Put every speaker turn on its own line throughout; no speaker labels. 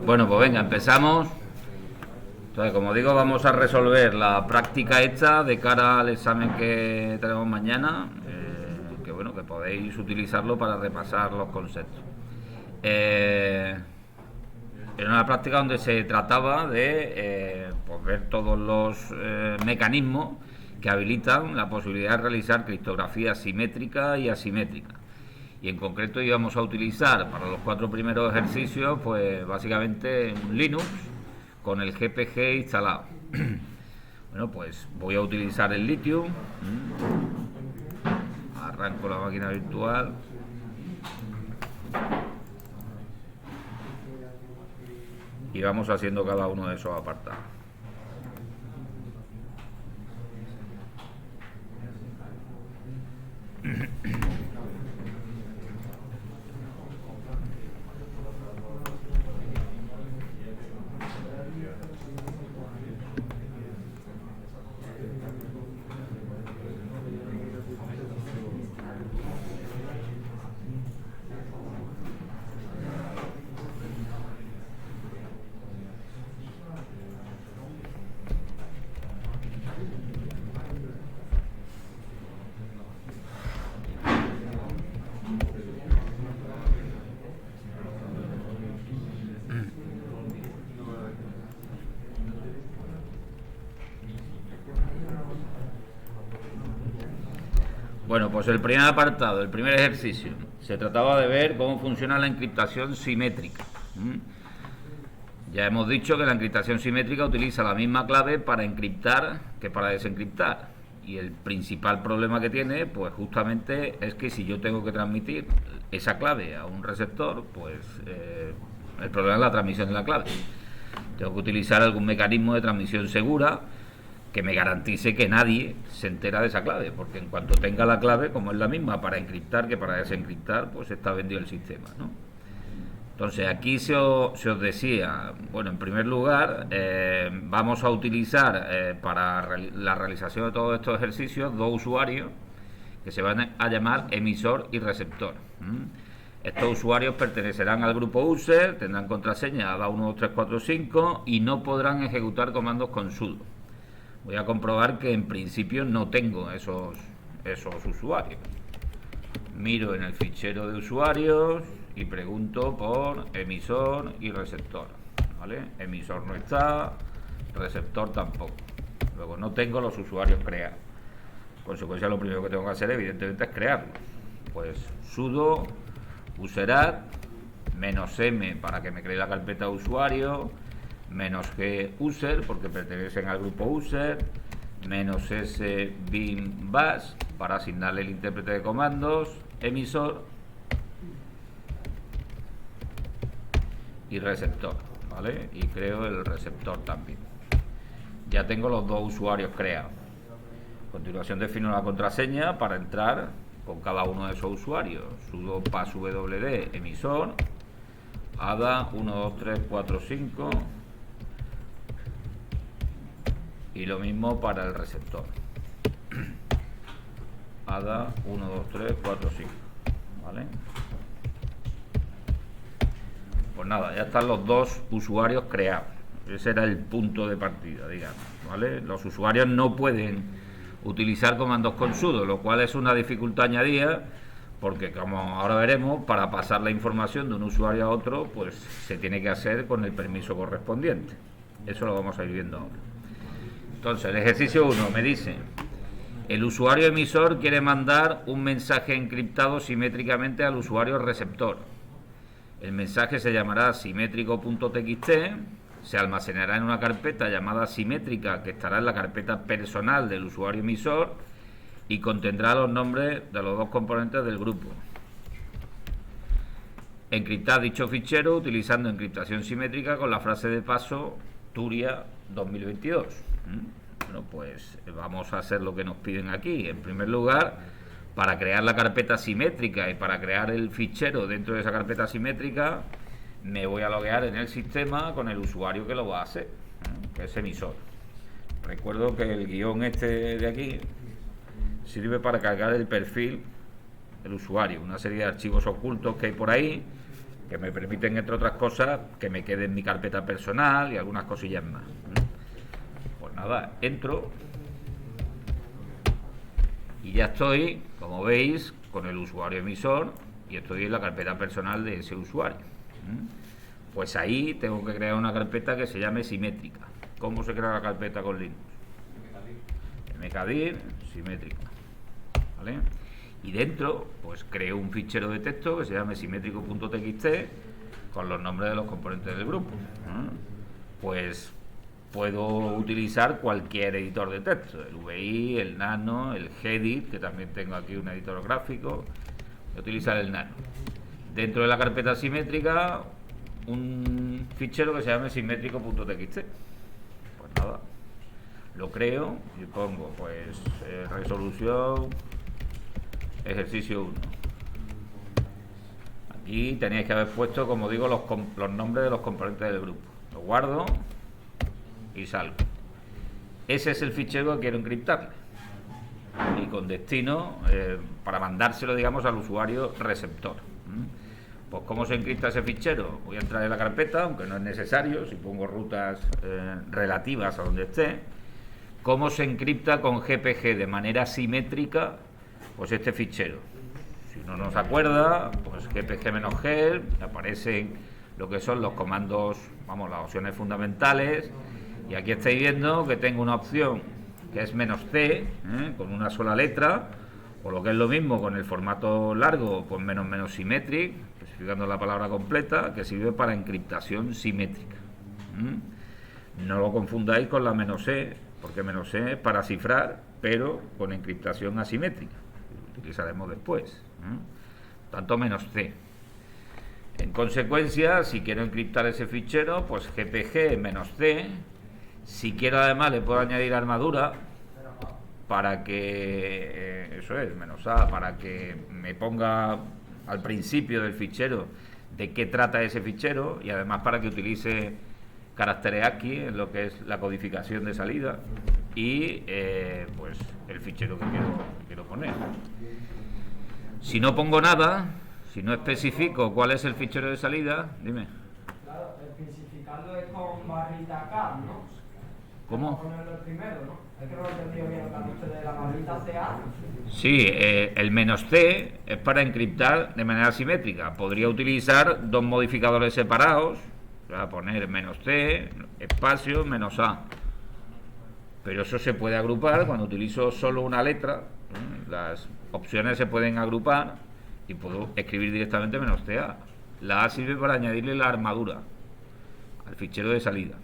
Bueno, pues venga, empezamos. Entonces, como digo, vamos a resolver la práctica esta de cara al examen que tenemos mañana, que bueno, que podéis utilizarlo para repasar los conceptos. Era una práctica donde se trataba de pues ver todos los mecanismos que habilitan la posibilidad de realizar criptografía simétrica y asimétrica. Y en concreto íbamos a utilizar para los 4 primeros ejercicios, pues básicamente un Linux con el GPG instalado. Bueno, pues voy a utilizar el Lithium. Arranco la máquina virtual. Y vamos haciendo cada uno de esos apartados. Bueno, pues el primer apartado, el primer ejercicio, se trataba de ver cómo funciona la encriptación simétrica. Ya hemos dicho que la encriptación simétrica utiliza la misma clave para encriptar que para desencriptar. Y el principal problema que tiene, pues justamente es que si yo tengo que transmitir esa clave a un receptor, pues el problema es la transmisión de la clave. Tengo que utilizar algún mecanismo de transmisión segura que me garantice que nadie se entera de esa clave, porque en cuanto tenga la clave, como es la misma para encriptar que para desencriptar, pues está vendido el sistema, ¿no? Entonces aquí se os decía, bueno, en primer lugar, vamos a utilizar para la realización de todos estos ejercicios dos usuarios que se van a llamar emisor y receptor. Estos usuarios pertenecerán al grupo user, tendrán contraseña ADA12345 y no podrán ejecutar comandos con sudo. Voy a comprobar que en principio no tengo esos usuarios. Miro en el fichero de usuarios y pregunto por emisor y receptor, ¿vale? Emisor no está, receptor tampoco. Luego no tengo los usuarios creados. En consecuencia, lo primero que tengo que hacer evidentemente es crearlos. Pues sudo userat -m para que me cree la carpeta de usuario, -g user porque pertenecen al grupo user, -s bin bash para asignarle el intérprete de comandos, emisor y receptor, ¿vale? Y creo el receptor también. Ya tengo los dos usuarios creados. A continuación defino la contraseña para entrar con cada uno de esos usuarios. Sudo passwd emisor ADA12345 y lo mismo para el receptor. ADA12345, ¿vale? Pues nada, ya están los dos usuarios creados. Ese era el punto de partida, digamos, ¿vale? Los usuarios no pueden utilizar comandos con sudo, lo cual es una dificultad añadida, porque como ahora veremos, para pasar la información de un usuario a otro, pues se tiene que hacer con el permiso correspondiente. Eso lo vamos a ir viendo ahora. Entonces, el ejercicio 1 me dice: el usuario emisor quiere mandar un mensaje encriptado simétricamente al usuario receptor. El mensaje se llamará simétrico.txt, se almacenará en una carpeta llamada simétrica que estará en la carpeta personal del usuario emisor y contendrá los nombres de los dos componentes del grupo. Encriptar dicho fichero utilizando encriptación simétrica con la frase de paso Turia 2022. Bueno, pues vamos a hacer lo que nos piden aquí. En primer lugar, para crear la carpeta simétrica y para crear el fichero dentro de esa carpeta simétrica, me voy a loguear en el sistema con el usuario que lo va a hacer, que es emisor. Recuerdo que el guión este de aquí sirve para cargar el perfil del usuario, una serie de archivos ocultos que hay por ahí que me permiten, entre otras cosas, que me quede en mi carpeta personal y algunas cosillas más. Pues nada, entro y ya estoy, como veis, con el usuario emisor y estoy en la carpeta personal de ese usuario. Pues ahí tengo que crear una carpeta que se llame simétrica. ¿Cómo se crea la carpeta con Linux? mkdir simétrica, ¿vale? Y dentro pues creo un fichero de texto que se llame simétrico.txt con los nombres de los componentes del grupo. Pues puedo utilizar cualquier editor de texto, el VI, el Nano, el Gedit, que también tengo aquí un editor gráfico. Voy a utilizar el Nano. Dentro de la carpeta simétrica, un fichero que se llame simétrico.txt. Pues nada, lo creo y pongo pues resolución ejercicio 1. Aquí tenéis que haber puesto, como digo, los nombres de los componentes del grupo. Lo guardo y salgo. Ese es el fichero que quiero encriptar y con destino para mandárselo, digamos, al usuario receptor. Pues ¿cómo se encripta ese fichero? Voy a entrar en la carpeta, aunque no es necesario, si pongo rutas relativas a donde esté. ¿Cómo se encripta con GPG de manera simétrica? Pues este fichero. Si uno no se acuerda, pues gpg-help, aparecen lo que son los comandos, vamos, las opciones fundamentales, y aquí estáis viendo que tengo una opción que es "-c", con una sola letra, o lo que es lo mismo con el formato largo, pues "-" symmetric, especificando la palabra completa, que sirve para encriptación simétrica. No lo confundáis con la "-e", porque "-e" es para cifrar, pero con encriptación asimétrica. Lo utilizaremos después. Tanto "-c". En consecuencia, si quiero encriptar ese fichero, pues gpg-c. Si quiero, además, le puedo añadir armadura para que eso es, "-a", para que me ponga al principio del fichero de qué trata ese fichero, y además para que utilice caracteres ASCII en lo que es la codificación de salida y pues el fichero que quiero poner. Si no pongo nada, si no especifico cuál es el fichero de salida, dime.
Claro, especificarlo es con barrita K, ¿no?
¿Cómo?
Ponerlo primero, ¿no? Es que no lo he entendido bien lo que han dicho de la barrita CA.
Sí, el "-c" es para encriptar de manera simétrica. Podría utilizar dos modificadores separados, o sea, poner "-c", espacio, "-a". Pero eso se puede agrupar cuando utilizo solo una letra. Las opciones se pueden agrupar y puedo escribir directamente "-a". La A sirve para añadirle la armadura al fichero de salida.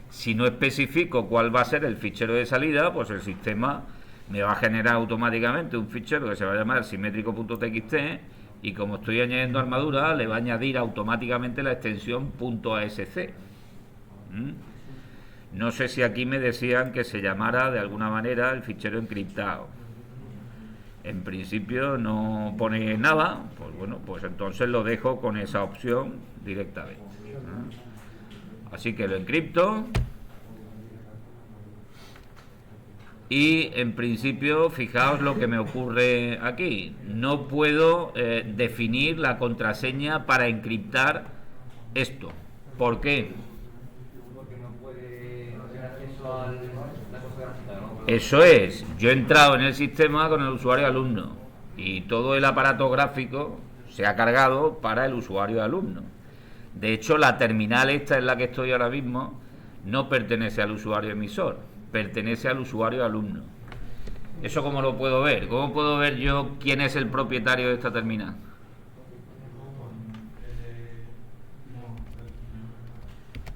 Si no especifico cuál va a ser el fichero de salida, pues el sistema me va a generar automáticamente un fichero que se va a llamar simétrico.txt, y como estoy añadiendo armadura, le va a añadir automáticamente la extensión .asc. No sé si aquí me decían que se llamara de alguna manera el fichero encriptado. En principio no pone nada, pues bueno, pues entonces lo dejo con esa opción directamente. Así que lo encripto y en principio fijaos lo que me ocurre aquí. No puedo definir la contraseña para encriptar esto. ¿Por qué?
Porque no puede tener acceso a la cosa gráfica, ¿no?
Eso es, yo he entrado en el sistema con el usuario alumno y todo el aparato gráfico se ha cargado para el usuario alumno. De hecho, la terminal esta en la que estoy ahora mismo no pertenece al usuario emisor, pertenece al usuario alumno. ¿Eso cómo lo puedo ver? ¿Cómo puedo ver yo quién es el propietario de esta terminal?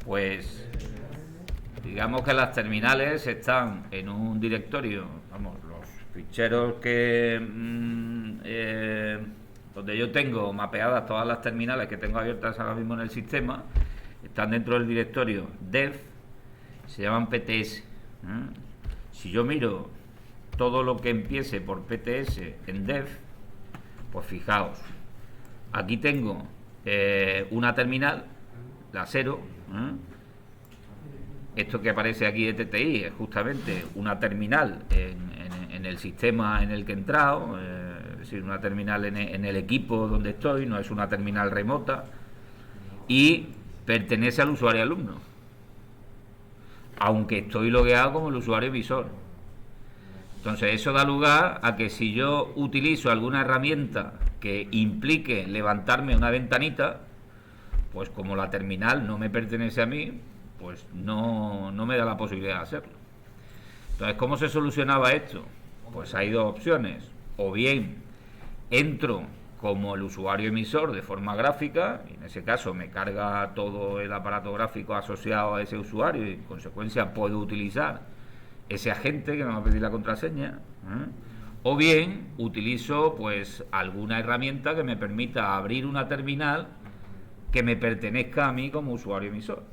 Pues digamos que las terminales están en un directorio, vamos, los ficheros que donde yo tengo mapeadas todas las terminales que tengo abiertas ahora mismo en el sistema, están dentro del directorio dev, se llaman PTS. Si yo miro todo lo que empiece por PTS en dev, pues fijaos, aquí tengo una terminal, la 0. Esto que aparece aquí de TTI es justamente una terminal en el sistema en el que he entrado, es decir, una terminal en el equipo donde estoy, no es una terminal remota, y pertenece al usuario alumno, aunque estoy logueado como el usuario emisor. Entonces eso da lugar a que si yo utilizo alguna herramienta que implique levantarme una ventanita, pues como la terminal no me pertenece a mí, pues no me da la posibilidad de hacerlo. Entonces, ¿cómo se solucionaba esto? Pues hay dos opciones. O bien entro como el usuario emisor de forma gráfica, y en ese caso me carga todo el aparato gráfico asociado a ese usuario y en consecuencia puedo utilizar ese agente que me va a pedir la contraseña, o bien utilizo pues alguna herramienta que me permita abrir una terminal que me pertenezca a mí como usuario emisor.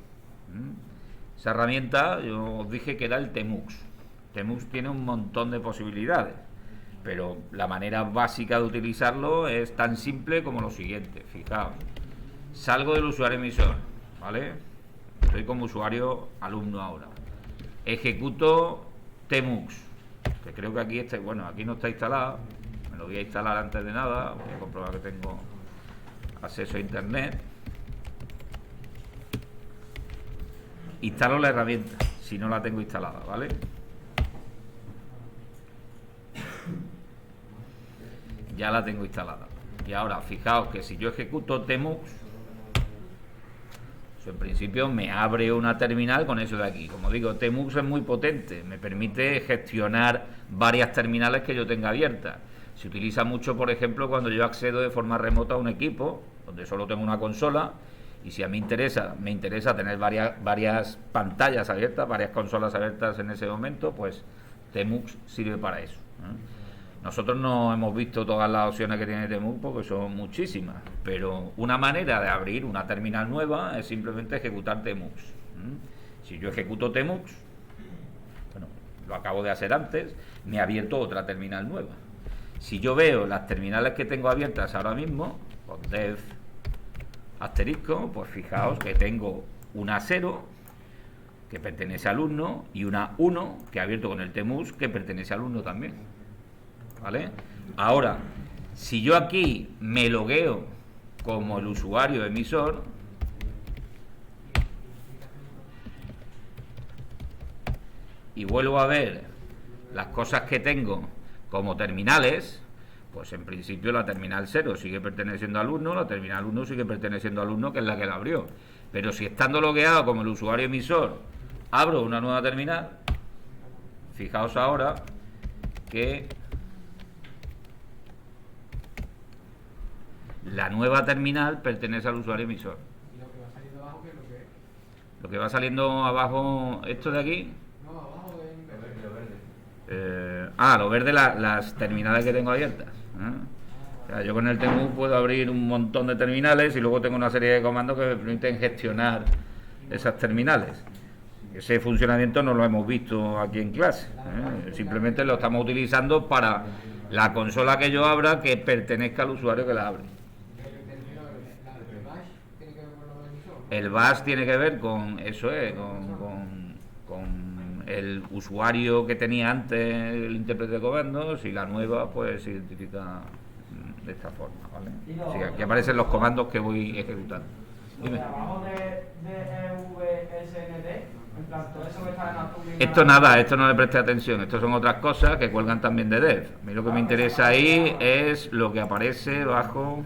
Esa herramienta yo os dije que era el Tmux. Tmux tiene un montón de posibilidades, pero la manera básica de utilizarlo es tan simple como lo siguiente. Fijaos, salgo del usuario emisor, ¿vale? Estoy como usuario alumno ahora. Ejecuto Tmux, que creo que aquí está, bueno, aquí no está instalado. Me lo voy a instalar antes de nada. Voy a comprobar que tengo acceso a internet. Instalo la herramienta, si no la tengo instalada, ¿vale? Ya la tengo instalada. Y ahora, fijaos que si yo ejecuto Tmux, pues en principio me abre una terminal con eso de aquí. Como digo, Tmux es muy potente, me permite gestionar varias terminales que yo tenga abiertas. Se utiliza mucho, por ejemplo, cuando yo accedo de forma remota a un equipo, donde solo tengo una consola, y si a mí me interesa tener varias pantallas abiertas, varias consolas abiertas en ese momento, pues Tmux sirve para eso. Nosotros no hemos visto todas las opciones que tiene Tmux porque son muchísimas, pero una manera de abrir una terminal nueva es simplemente ejecutar Tmux. Si yo ejecuto Tmux, bueno, lo acabo de hacer antes, me ha abierto otra terminal nueva. Si yo veo las terminales que tengo abiertas ahora mismo, con dev asterisco, pues fijaos que tengo una 0 que pertenece al alumno y una 1 que he abierto con el Tmux que pertenece al alumno también, ¿vale? Ahora, si yo aquí me logueo como el usuario emisor, y vuelvo a ver las cosas que tengo como terminales, pues en principio la terminal 0 sigue perteneciendo al alumno, la terminal 1 sigue perteneciendo al alumno, que es la que la abrió. Pero si estando logueado como el usuario emisor abro una nueva terminal, fijaos ahora que la nueva terminal pertenece al usuario emisor.
¿Y lo que va saliendo abajo qué es lo que es?
Lo que va saliendo abajo, esto de aquí,
No, abajo en verde.
lo verde, las terminales que tengo abiertas. O sea, yo con el Tmux puedo abrir un montón de terminales y luego tengo una serie de comandos que me permiten gestionar esas terminales. Ese funcionamiento no lo hemos visto aquí en clase, simplemente lo estamos utilizando para la consola que yo abra que pertenezca al usuario que la abre. El bash tiene que ver con eso, con el usuario que tenía antes el intérprete de comandos, y la nueva pues se identifica de esta forma, ¿vale? Sí, aquí aparecen los comandos que voy ejecutando. Dime.
Abajo de EVSND, en plan, todo eso que está en azul.
Esto nada, esto no le presté atención, esto son otras cosas que cuelgan también de dev. A mí lo que me interesa ahí es lo que aparece bajo,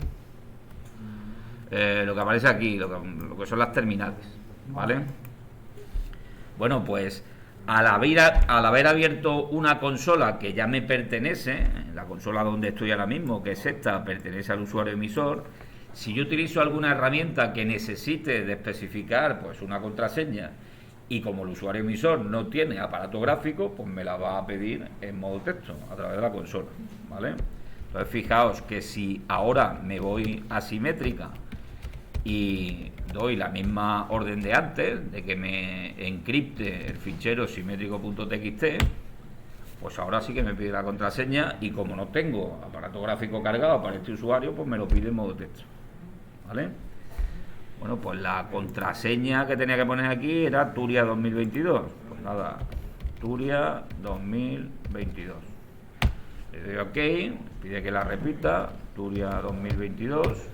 lo que aparece aquí, lo que son las terminales, ¿vale? Bueno, pues al haber abierto una consola que ya me pertenece, la consola donde estoy ahora mismo, que es esta, pertenece al usuario emisor. Si yo utilizo alguna herramienta que necesite de especificar pues una contraseña, y como el usuario emisor no tiene aparato gráfico, pues me la va a pedir en modo texto a través de la consola, ¿vale? Entonces fijaos que si ahora me voy a simétrica y doy la misma orden de antes, de que me encripte el fichero simétrico.txt, pues ahora sí que me pide la contraseña, y como no tengo aparato gráfico cargado para este usuario, pues me lo pide en modo texto, ¿vale? Bueno, pues la contraseña que tenía que poner aquí era Turia 2022. Pues nada, Turia 2022. Le doy OK, pide que la repita, Turia 2022.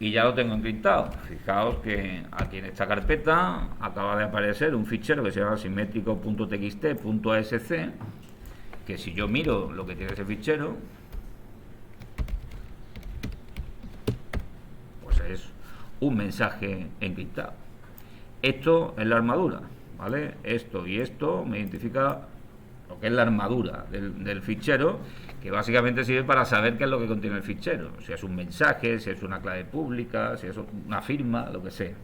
y ya lo tengo encriptado. Fijaos que aquí en esta carpeta acaba de aparecer un fichero que se llama simétrico.txt.asc, que si yo miro lo que tiene ese fichero, pues es un mensaje encriptado. Esto es la armadura, ¿vale? Esto y esto me identifica lo que es la armadura del fichero, que básicamente sirve para saber qué es lo que contiene el fichero, si es un mensaje, si es una clave pública, si es una firma, lo que sea.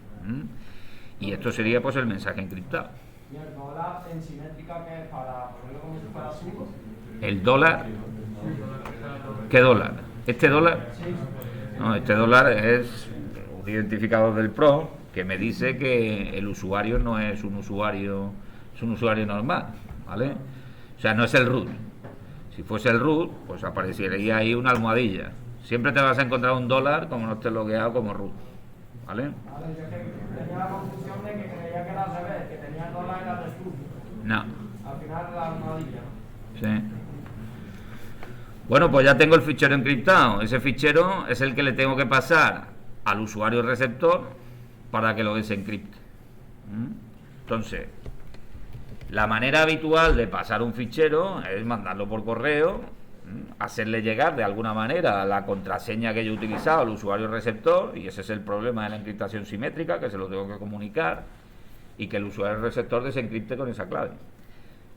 Y esto sería pues el mensaje encriptado.
¿Y el dólar en simétrica que es para ponerlo como si fuera sudo?
El dólar, ¿qué dólar? ¿Este dólar?
Sí.
No, este dólar es un identificador del PRO que me dice que el usuario no es un usuario, es un usuario normal, ¿vale? O sea, no es el root. Si fuese el root, pues aparecería ahí una almohadilla. Siempre te vas a encontrar un dólar como no esté logueado como root, ¿vale?
Vale, yo es que tenía la confusión de que creía que era al revés, que tenía el dólar en la de sudo.
No.
Al final la almohadilla.
Sí. Bueno, pues ya tengo el fichero encriptado. Ese fichero es el que le tengo que pasar al usuario receptor para que lo desencripte. Entonces, la manera habitual de pasar un fichero es mandarlo por correo, hacerle llegar de alguna manera la contraseña que yo he utilizado al usuario receptor, y ese es el problema de la encriptación simétrica, que se lo tengo que comunicar y que el usuario receptor desencripte con esa clave.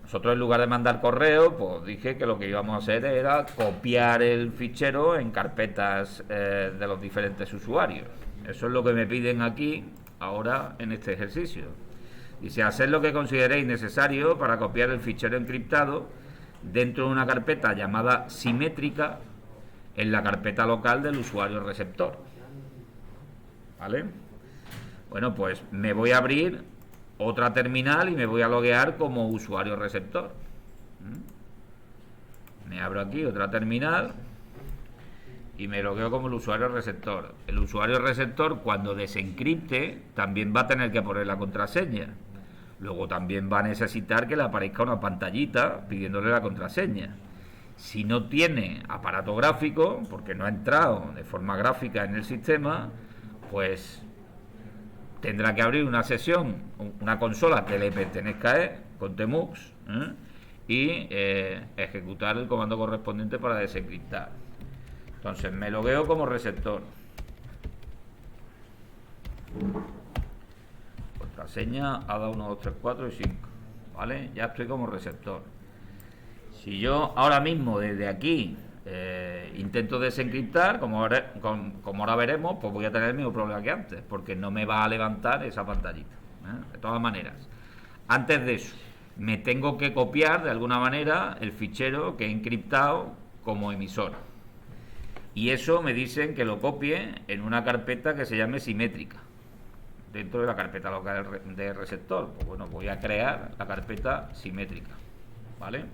Nosotros, en lugar de mandar correo, pues dije que lo que íbamos a hacer era copiar el fichero en carpetas de los diferentes usuarios. Eso es lo que me piden aquí ahora en este ejercicio. Dice: hacer lo que consideréis necesario para copiar el fichero encriptado dentro de una carpeta llamada simétrica en la carpeta local del usuario receptor. ¿Vale? Bueno, pues me voy a abrir otra terminal y me voy a loguear como usuario receptor. Me abro aquí otra terminal y me logueo como el usuario receptor. El usuario receptor, cuando desencripte, también va a tener que poner la contraseña. Luego también va a necesitar que le aparezca una pantallita pidiéndole la contraseña. Si no tiene aparato gráfico, porque no ha entrado de forma gráfica en el sistema, pues tendrá que abrir una sesión, una consola que le pertenezca a él, con Tmux, y ejecutar el comando correspondiente para desencriptar. Entonces me logueo como receptor. Contraseña ADA 1, 2, 3, 4 y 5. ¿Vale? Ya estoy como receptor. Si yo ahora mismo desde aquí intento desencriptar, como ahora veremos, pues voy a tener el mismo problema que antes, porque no me va a levantar esa pantallita. De todas maneras, antes de eso, me tengo que copiar de alguna manera el fichero que he encriptado como emisor. Y eso me dicen que lo copie en una carpeta que se llame simétrica, dentro de la carpeta local de receptor. Pues bueno, voy a crear la carpeta simétrica, ¿vale?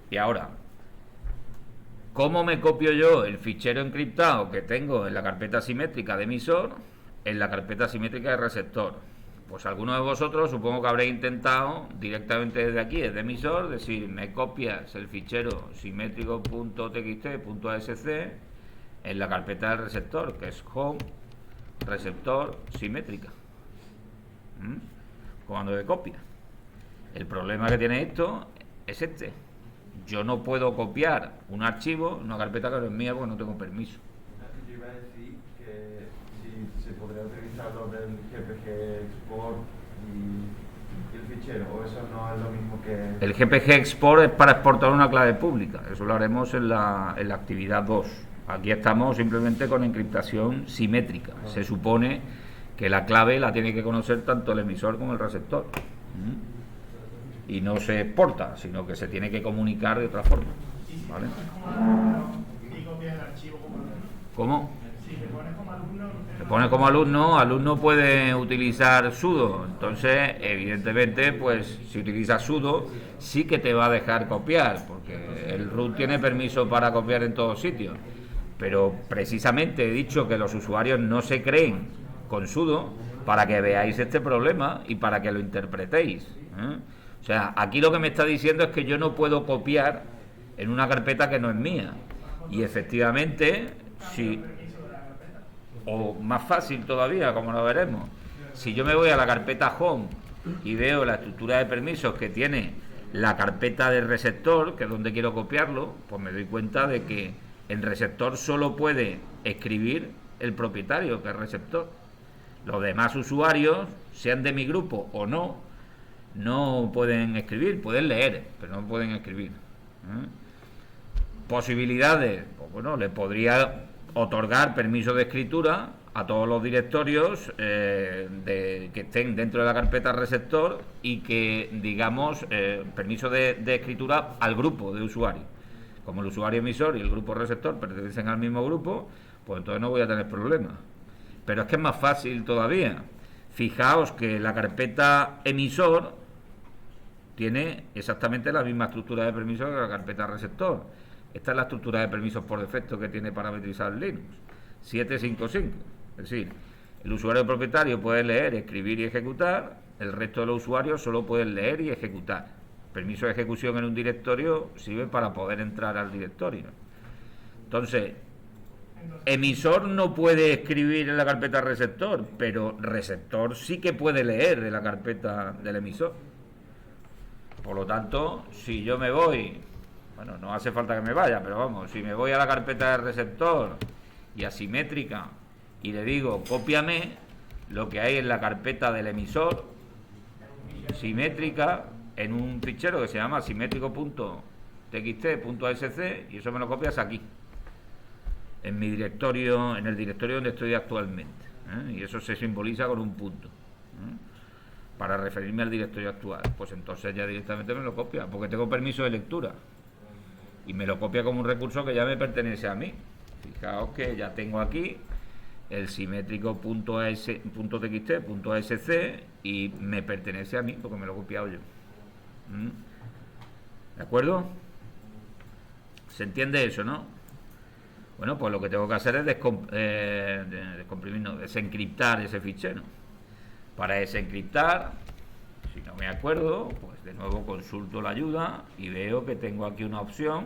Y ahora, ¿cómo me copio yo el fichero encriptado que tengo en la carpeta simétrica de emisor en la carpeta simétrica de receptor? Pues algunos de vosotros supongo que habréis intentado directamente desde aquí, desde emisor, decir: me copias el fichero simétrico.txt.asc en la carpeta del receptor, que es home receptor simétrica. Comando de copia. El problema que tiene esto es este: yo no puedo copiar un archivo en una carpeta que no es mía porque no tengo permiso.
Yo iba a decir que si se podría utilizar lo del GPG Export y el fichero, o eso no es lo mismo que...
El GPG Export es para exportar una clave pública, eso lo haremos en la actividad 2. Aquí estamos simplemente con encriptación simétrica. Se supone que la clave la tiene que conocer tanto el emisor como el receptor. Y no se exporta, sino que se tiene que comunicar de otra forma. ¿Vale? ¿Cómo?
Si te pones como alumno...
Te pones como alumno puede utilizar sudo. Entonces, evidentemente, pues si utilizas sudo, sí que te va a dejar copiar, porque el root tiene permiso para copiar en todos sitios. Pero precisamente he dicho que los usuarios no se creen con sudo para que veáis este problema y para que lo interpretéis. O sea, aquí lo que me está diciendo es que yo no puedo copiar en una carpeta que no es mía. Y efectivamente, si... O más fácil todavía, como lo veremos, si yo me voy a la carpeta Home y veo la estructura de permisos que tiene la carpeta del receptor, que es donde quiero copiarlo, pues me doy cuenta de que en receptor solo puede escribir el propietario, que es receptor. Los demás usuarios, sean de mi grupo o no, no pueden escribir, pueden leer, pero no pueden escribir. Posibilidades, pues bueno, le podría otorgar permiso de escritura a todos los directorios que estén dentro de la carpeta receptor y que, digamos, permiso de escritura al grupo de usuarios. Como el usuario emisor y el grupo receptor pertenecen al mismo grupo, pues entonces no voy a tener problemas. Pero es que es más fácil todavía. Fijaos que la carpeta emisor tiene exactamente la misma estructura de permisos que la carpeta receptor. Esta es la estructura de permisos por defecto que tiene parametrizado Linux. 755. Es decir, el usuario propietario puede leer, escribir y ejecutar. El resto de los usuarios solo pueden leer y ejecutar. Permiso de ejecución en un directorio sirve para poder entrar al directorio. Entonces, emisor no puede escribir en la carpeta receptor, pero receptor sí que puede leer de la carpeta del emisor. Por lo tanto, si yo me voy, bueno, no hace falta que me vaya, pero vamos, si me voy a la carpeta de receptor y a simétrica y le digo cópiame lo que hay en la carpeta del emisor simétrica en un fichero que se llama simétrico.txt.asc, y eso me lo copias aquí en mi directorio, en el directorio donde estoy actualmente, y eso se simboliza con un punto, para referirme al directorio actual. Pues entonces ya directamente me lo copia, porque tengo permiso de lectura y me lo copia como un recurso que ya me pertenece a mí. Fijaos que ya tengo aquí el simétrico.txt.asc y me pertenece a mí porque me lo he copiado yo. ¿De acuerdo? ¿Se entiende eso, no? Bueno, pues lo que tengo que hacer es desencriptar ese fichero. Para desencriptar, si no me acuerdo, pues de nuevo consulto la ayuda y veo que tengo aquí una opción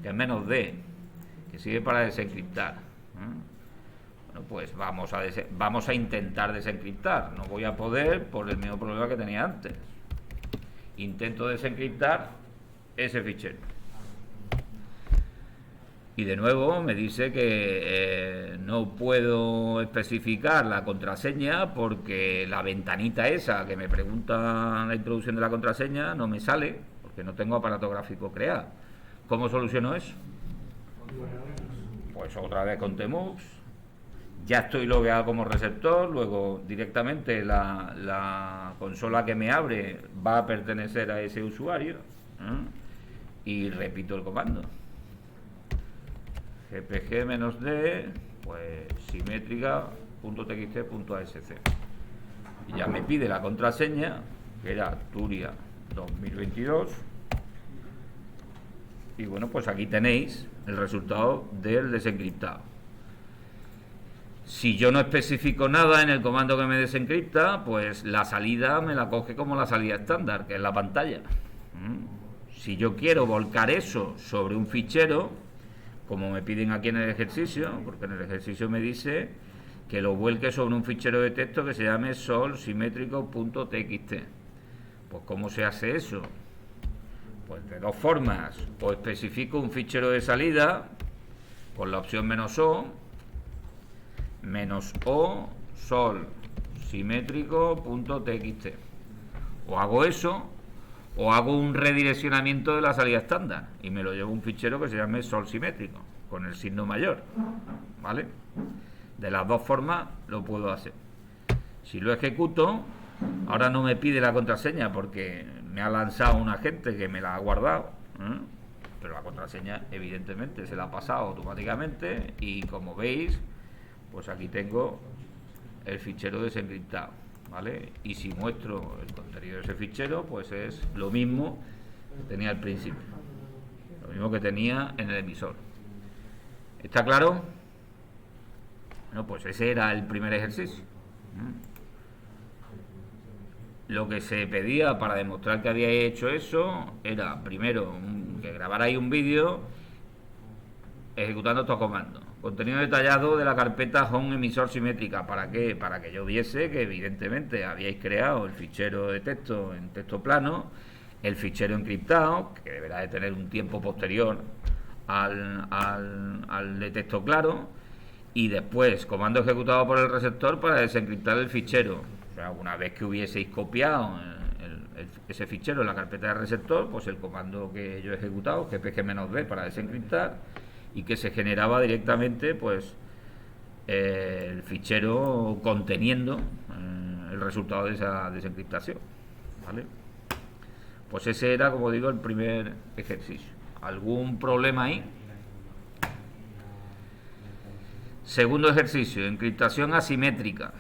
que es -d, que sirve para desencriptar. Bueno, pues vamos a intentar desencriptar. No voy a poder por el mismo problema que tenía antes. Intento desencriptar ese fichero. Y de nuevo me dice que no puedo especificar la contraseña porque la ventanita esa que me pregunta la introducción de la contraseña no me sale porque no tengo aparato gráfico creado. ¿Cómo soluciono eso? Pues otra vez con Tmux. Ya estoy logueado como receptor, luego directamente la consola que me abre va a pertenecer a ese usuario, y repito el comando. gpg-d, pues simétrica.txt.asc. Y ya me pide la contraseña, que era Turia 2022. Y bueno, pues aquí tenéis el resultado del desencriptado. Si yo no especifico nada en el comando que me desencripta, pues la salida me la coge como la salida estándar, que es la pantalla. Si yo quiero volcar eso sobre un fichero, como me piden aquí en el ejercicio, porque en el ejercicio me dice que lo vuelque sobre un fichero de texto que se llame solsimétrico.txt. Pues ¿cómo se hace eso? Pues de dos formas. O especifico un fichero de salida con la opción -o sol simétrico.txt. O hago eso, o hago un redireccionamiento de la salida estándar y me lo llevo a un fichero que se llame sol simétrico con el signo mayor, ¿vale? De las dos formas lo puedo hacer. Si lo ejecuto, ahora no me pide la contraseña porque me ha lanzado un agente que me la ha guardado, pero la contraseña evidentemente se la ha pasado automáticamente y como veis, pues aquí tengo el fichero desencriptado, ¿vale? Y si muestro el contenido de ese fichero, pues es lo mismo que tenía al principio, lo mismo que tenía en el emisor. ¿Está claro? Bueno, pues ese era el primer ejercicio. Lo que se pedía para demostrar que había hecho eso era primero que grabarais un vídeo ejecutando estos comandos. Contenido detallado de la carpeta home emisor simétrica. ¿Para qué? Para que yo viese que evidentemente habíais creado el fichero de texto en texto plano, el fichero encriptado, que deberá de tener un tiempo posterior al de texto claro, y después comando ejecutado por el receptor para desencriptar el fichero. O sea, una vez que hubieseis copiado ese fichero en la carpeta de receptor, pues el comando que yo he ejecutado, gpg-d, para desencriptar, y que se generaba directamente pues el fichero conteniendo el resultado de esa desencriptación, ¿vale? Pues ese era, como digo, el primer ejercicio. ¿Algún problema ahí? Segundo ejercicio, encriptación asimétrica.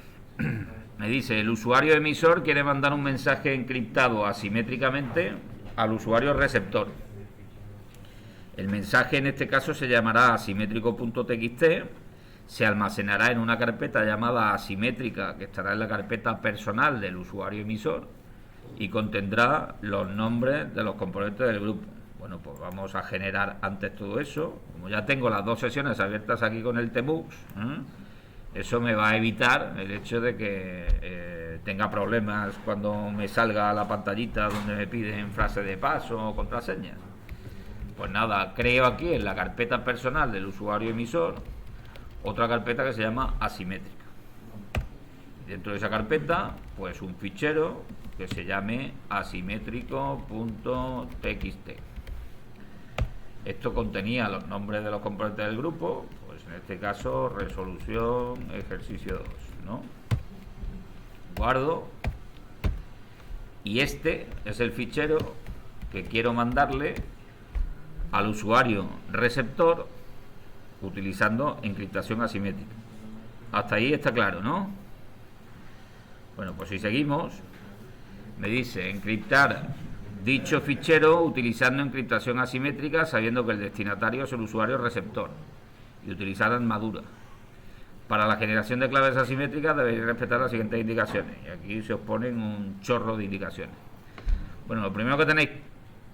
Me dice, el usuario emisor quiere mandar un mensaje encriptado asimétricamente al usuario receptor. El mensaje en este caso se llamará asimétrico.txt, se almacenará en una carpeta llamada asimétrica, que estará en la carpeta personal del usuario emisor, y contendrá los nombres de los componentes del grupo. Bueno, pues vamos a generar antes todo eso. Como ya tengo las dos sesiones abiertas aquí con el Tmux, eso me va a evitar el hecho de que tenga problemas cuando me salga la pantallita donde me piden frase de paso o contraseña. Pues nada, creo aquí en la carpeta personal del usuario emisor otra carpeta que se llama asimétrica. Dentro de esa carpeta, pues un fichero que se llame asimétrico.txt. Esto contenía los nombres de los componentes del grupo, pues en este caso resolución ejercicio 2, ¿no? Guardo, y este es el fichero que quiero mandarle al usuario receptor utilizando encriptación asimétrica. Hasta ahí está claro, ¿no? Bueno, pues si seguimos, me dice encriptar dicho fichero utilizando encriptación asimétrica, sabiendo que el destinatario es el usuario receptor, y utilizar armadura. Para la generación de claves asimétricas deberéis respetar las siguientes indicaciones, y aquí se os ponen un chorro de indicaciones. Bueno, lo primero que tenéis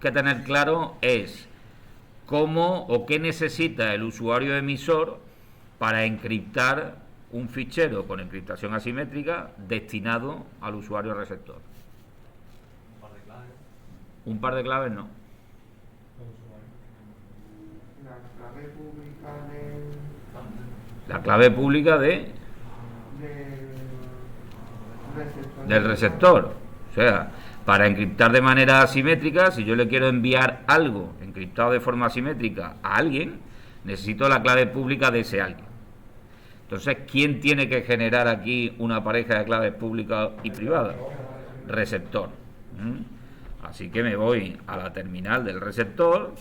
que tener claro es cómo o qué necesita el usuario emisor para encriptar un fichero con encriptación asimétrica destinado al usuario receptor. Un par de claves no. La clave pública del receptor. O sea, para encriptar de manera asimétrica, si yo le quiero enviar algo encriptado de forma asimétrica a alguien, necesito la clave pública de ese alguien. Entonces, ¿quién tiene que generar aquí una pareja de claves públicas y privadas? Receptor. Así que me voy a la terminal del receptor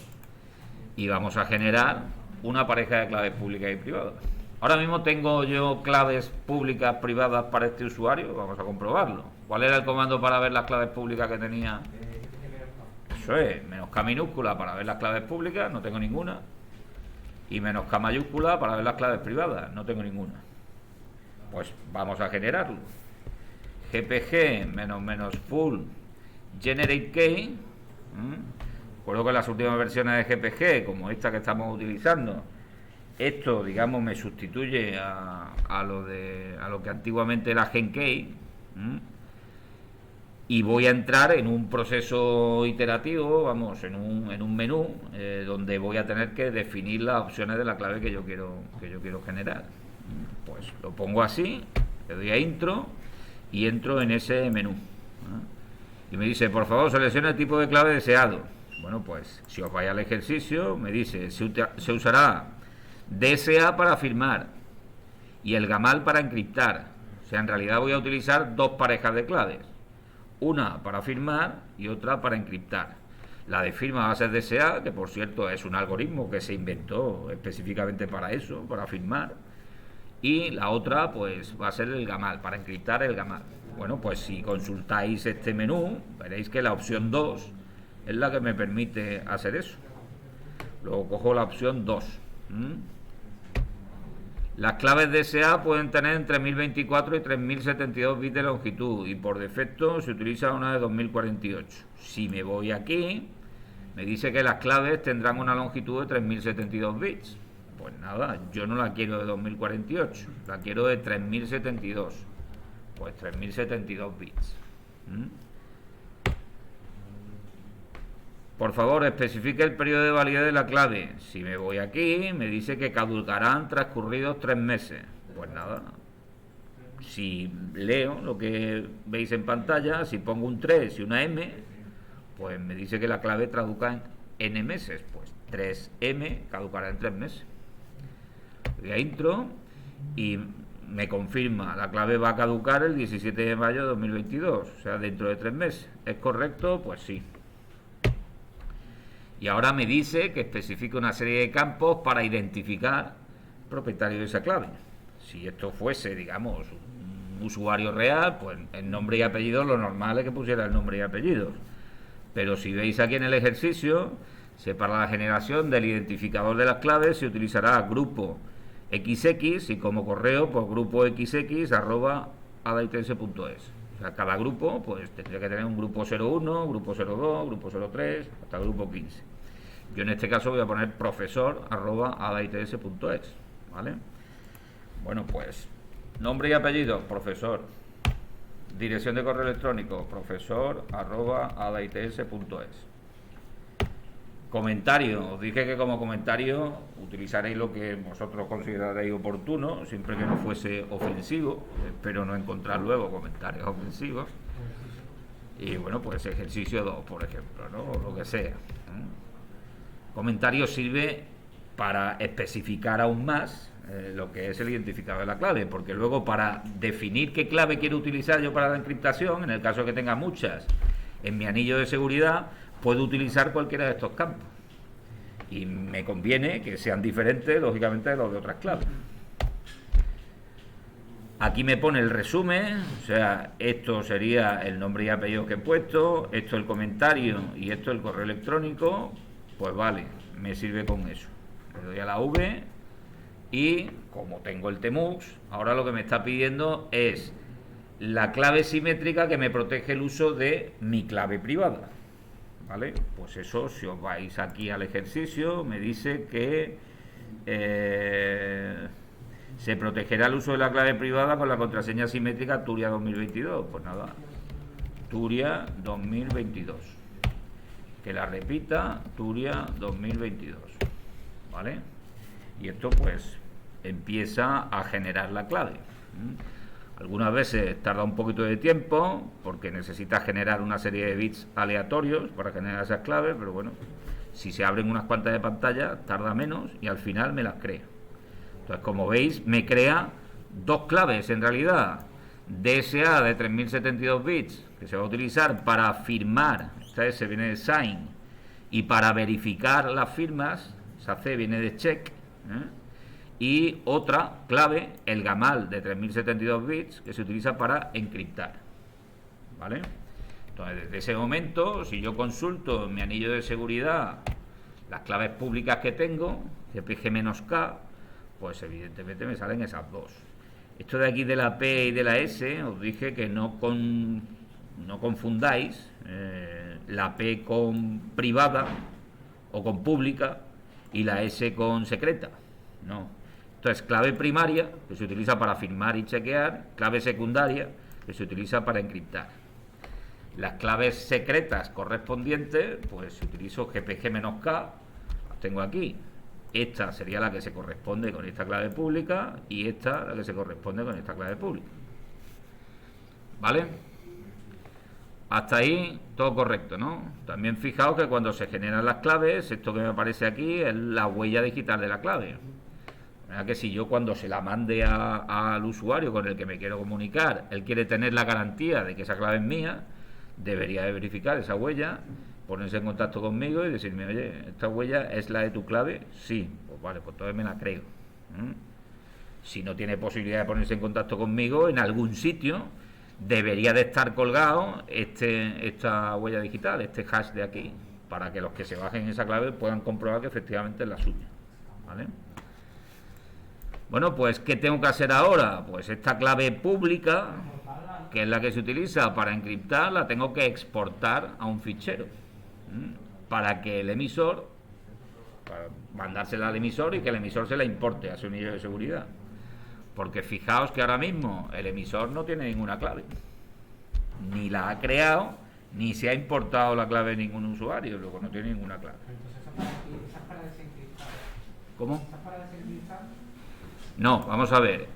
y vamos a generar una pareja de claves públicas y privadas. Ahora mismo tengo yo claves públicas privadas para este usuario. Vamos a comprobarlo. ¿Cuál era el comando para ver las claves públicas que tenía? Eso es, -K minúscula para ver las claves públicas, no tengo ninguna. Y -K mayúscula para ver las claves privadas, no tengo ninguna. Pues vamos a generarlo. gpg --full generate key. Recuerdo que en las últimas versiones de GPG, como esta que estamos utilizando, esto, digamos, me sustituye a lo que antiguamente era GenKey. Y voy a entrar en un proceso iterativo, vamos, en un menú donde voy a tener que definir las opciones de la clave que yo quiero generar. Pues lo pongo así, le doy a intro y entro en ese menú. Y me dice, por favor, selecciona el tipo de clave deseado. Bueno, pues si os vais al ejercicio, me dice, se usará DSA para firmar y el GAMAL para encriptar. O sea, en realidad voy a utilizar dos parejas de claves. Una para firmar y otra para encriptar. La de firma va a ser DSA, que por cierto es un algoritmo que se inventó específicamente para eso, para firmar. Y la otra pues va a ser el GAMAL, para encriptar el GAMAL. Bueno, pues si consultáis este menú, veréis que la opción 2 es la que me permite hacer eso. Luego cojo la opción 2. Las claves DSA pueden tener entre 1024 y 3072 bits de longitud y por defecto se utiliza una de 2048. Si me voy aquí, me dice que las claves tendrán una longitud de 3072 bits. Pues nada, yo no la quiero de 2048, la quiero de 3072. Pues 3072 bits. Por favor, especifique el periodo de validez de la clave. Si me voy aquí, me dice que caducarán transcurridos 3 meses. Pues nada. Si leo lo que veis en pantalla, si pongo un 3 y una M, pues me dice que la clave traduzca en N meses. Pues 3M caducará en 3 meses. Voy a intro y me confirma, la clave va a caducar el 17 de mayo de 2022, o sea, dentro de 3 meses. ¿Es correcto? Pues sí. Y ahora me dice que especifique una serie de campos para identificar el propietario de esa clave. Si esto fuese, digamos, un usuario real, pues el nombre y apellido, lo normal es que pusiera el nombre y apellido. Pero si veis aquí en el ejercicio, para la generación del identificador de las claves se utilizará grupo XX y como correo, pues grupo xx@adaits.es. O sea, cada grupo pues tendría que tener un grupo 01, grupo 02, grupo 03, hasta grupo 15. Yo en este caso voy a poner profesor@adaits.es, ¿vale? Bueno, pues nombre y apellido, profesor. Dirección de correo electrónico, profesor@adaits.es. Comentario, os dije que como comentario utilizaréis lo que vosotros consideraréis oportuno, siempre que no fuese ofensivo. Espero no encontrar luego comentarios ofensivos. Y bueno, pues ejercicio 2, por ejemplo, ¿no? O lo que sea. Comentario sirve para especificar aún más lo que es el identificador de la clave, porque luego para definir qué clave quiero utilizar yo para la encriptación, en el caso que tenga muchas en mi anillo de seguridad, puedo utilizar cualquiera de estos campos y me conviene que sean diferentes, lógicamente, de los de otras claves. Aquí me pone el resumen, o sea, esto sería el nombre y apellido que he puesto, esto el comentario y esto el correo electrónico. Pues vale, me sirve con eso. Le doy a la V y como tengo el TMUX, ahora lo que me está pidiendo es la clave simétrica que me protege el uso de mi clave privada. ¿Vale? Pues eso, si os vais aquí al ejercicio, me dice que se protegerá el uso de la clave privada con la contraseña simétrica Turia 2022. Pues nada, Turia 2022. Que la repita, Turia 2022. ¿Vale? Y esto pues empieza a generar la clave. Algunas veces tarda un poquito de tiempo porque necesita generar una serie de bits aleatorios para generar esas claves, pero bueno, si se abren unas cuantas de pantalla tarda menos y al final me las crea. Entonces, como veis, me crea 2 claves en realidad. DSA de 3072 bits que se va a utilizar para firmar, esta S viene de sign, y para verificar las firmas, esa C viene de check, y otra clave, el gamal de 3072 bits, que se utiliza para encriptar. ¿Vale? Entonces, desde ese momento, si yo consulto en mi anillo de seguridad las claves públicas que tengo, CPG-K, pues evidentemente me salen esas 2. Esto de aquí de la P y de la S, os dije que no confundáis la P con privada o con pública y la S con secreta. No. Entonces, clave primaria, que se utiliza para firmar y chequear, clave secundaria, que se utiliza para encriptar. Las claves secretas correspondientes, pues si utilizo GPG-K, las tengo aquí. Esta sería la que se corresponde con esta clave pública y esta la que se corresponde con esta clave pública. ¿Vale? Hasta ahí todo correcto, ¿no? También fijaos que cuando se generan las claves, esto que me aparece aquí es la huella digital de la clave. ¿Verdad? Que si yo cuando se la mande al usuario con el que me quiero comunicar, él quiere tener la garantía de que esa clave es mía, debería de verificar esa huella, ponerse en contacto conmigo y decirme, oye, ¿esta huella es la de tu clave? Sí, pues vale, pues entonces me la creo. Si no tiene posibilidad de ponerse en contacto conmigo, en algún sitio debería de estar colgado esta huella digital, este hash de aquí, para que los que se bajen esa clave puedan comprobar que efectivamente es la suya. ¿Vale? Bueno, pues ¿qué tengo que hacer ahora? Pues esta clave pública, que es la que se utiliza para encriptar, la tengo que exportar a un fichero para que el emisor para mandársela al emisor y que el emisor se la importe a su nivel de seguridad. Porque fijaos que ahora mismo el emisor no tiene ninguna clave, ni la ha creado, ni se ha importado la clave de ningún usuario, luego no tiene ninguna clave.
Entonces, ¿esa es para desencriptar?
¿Cómo?
¿Esa es para desencriptar?
No, vamos a ver.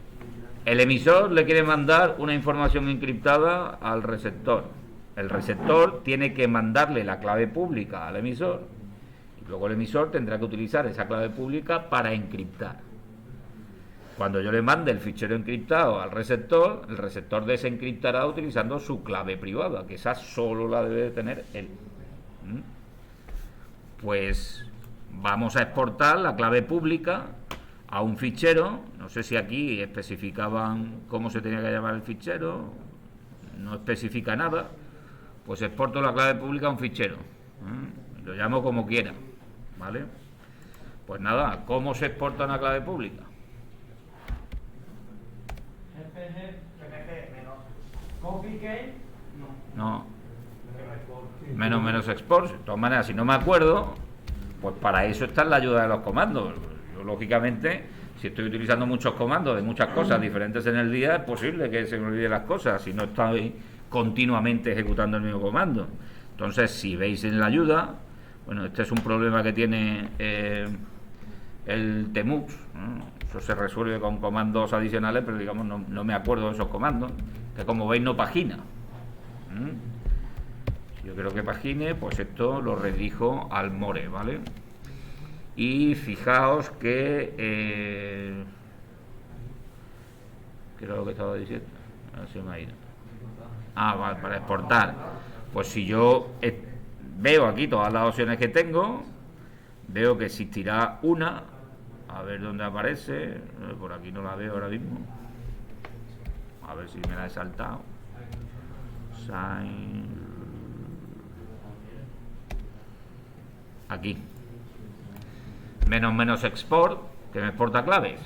El emisor le quiere mandar una información encriptada al receptor. El receptor tiene que mandarle la clave pública al emisor y luego el emisor tendrá que utilizar esa clave pública para encriptar. Cuando yo le mande el fichero encriptado al receptor, el receptor desencriptará utilizando su clave privada, que esa solo la debe de tener él. Pues vamos a exportar la clave pública a un fichero. No sé si aquí especificaban cómo se tenía que llamar el fichero, no especifica nada. Pues exporto la clave pública a un fichero, lo llamo como quiera, ¿vale? Pues nada, ¿cómo se exporta una clave pública?
GPG menos copy key,
No, menos export. De todas maneras, si no me acuerdo, pues para eso está la ayuda de los comandos. Yo, lógicamente, si estoy utilizando muchos comandos de muchas cosas diferentes en el día, es posible que se me olvide las cosas si no estoy continuamente ejecutando el mismo comando. Entonces, si veis en la ayuda, bueno, este es un problema que tiene el Tmux, ¿no? Eso se resuelve con comandos adicionales, pero digamos no me acuerdo de esos comandos, que como veis no pagina. Si yo quiero que pagine, pues esto lo redirijo al more, ¿vale? Y fijaos que ¿qué era lo que estaba diciendo? A ver si me ha ido. Vale, para exportar. Pues si yo veo aquí todas las opciones que tengo, veo que existirá una, a ver dónde aparece, por aquí no la veo ahora mismo, a ver si me la he saltado. Aquí menos export, que me exporta claves.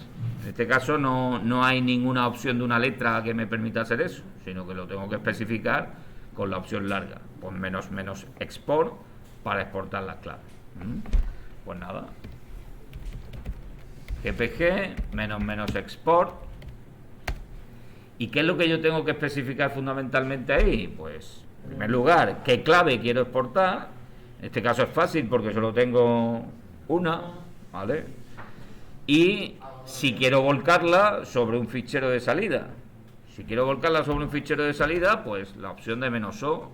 En este caso no hay ninguna opción de una letra que me permita hacer eso, sino que lo tengo que especificar con la opción larga. Pues menos export para exportar las claves. Pues nada, GPG menos export. ¿Y qué es lo que yo tengo que especificar fundamentalmente ahí? Pues en primer lugar, qué clave quiero exportar. En este caso es fácil porque solo tengo una, ¿vale? Y si quiero volcarla sobre un fichero de salida. Si quiero volcarla sobre un fichero de salida, pues la opción de "-o"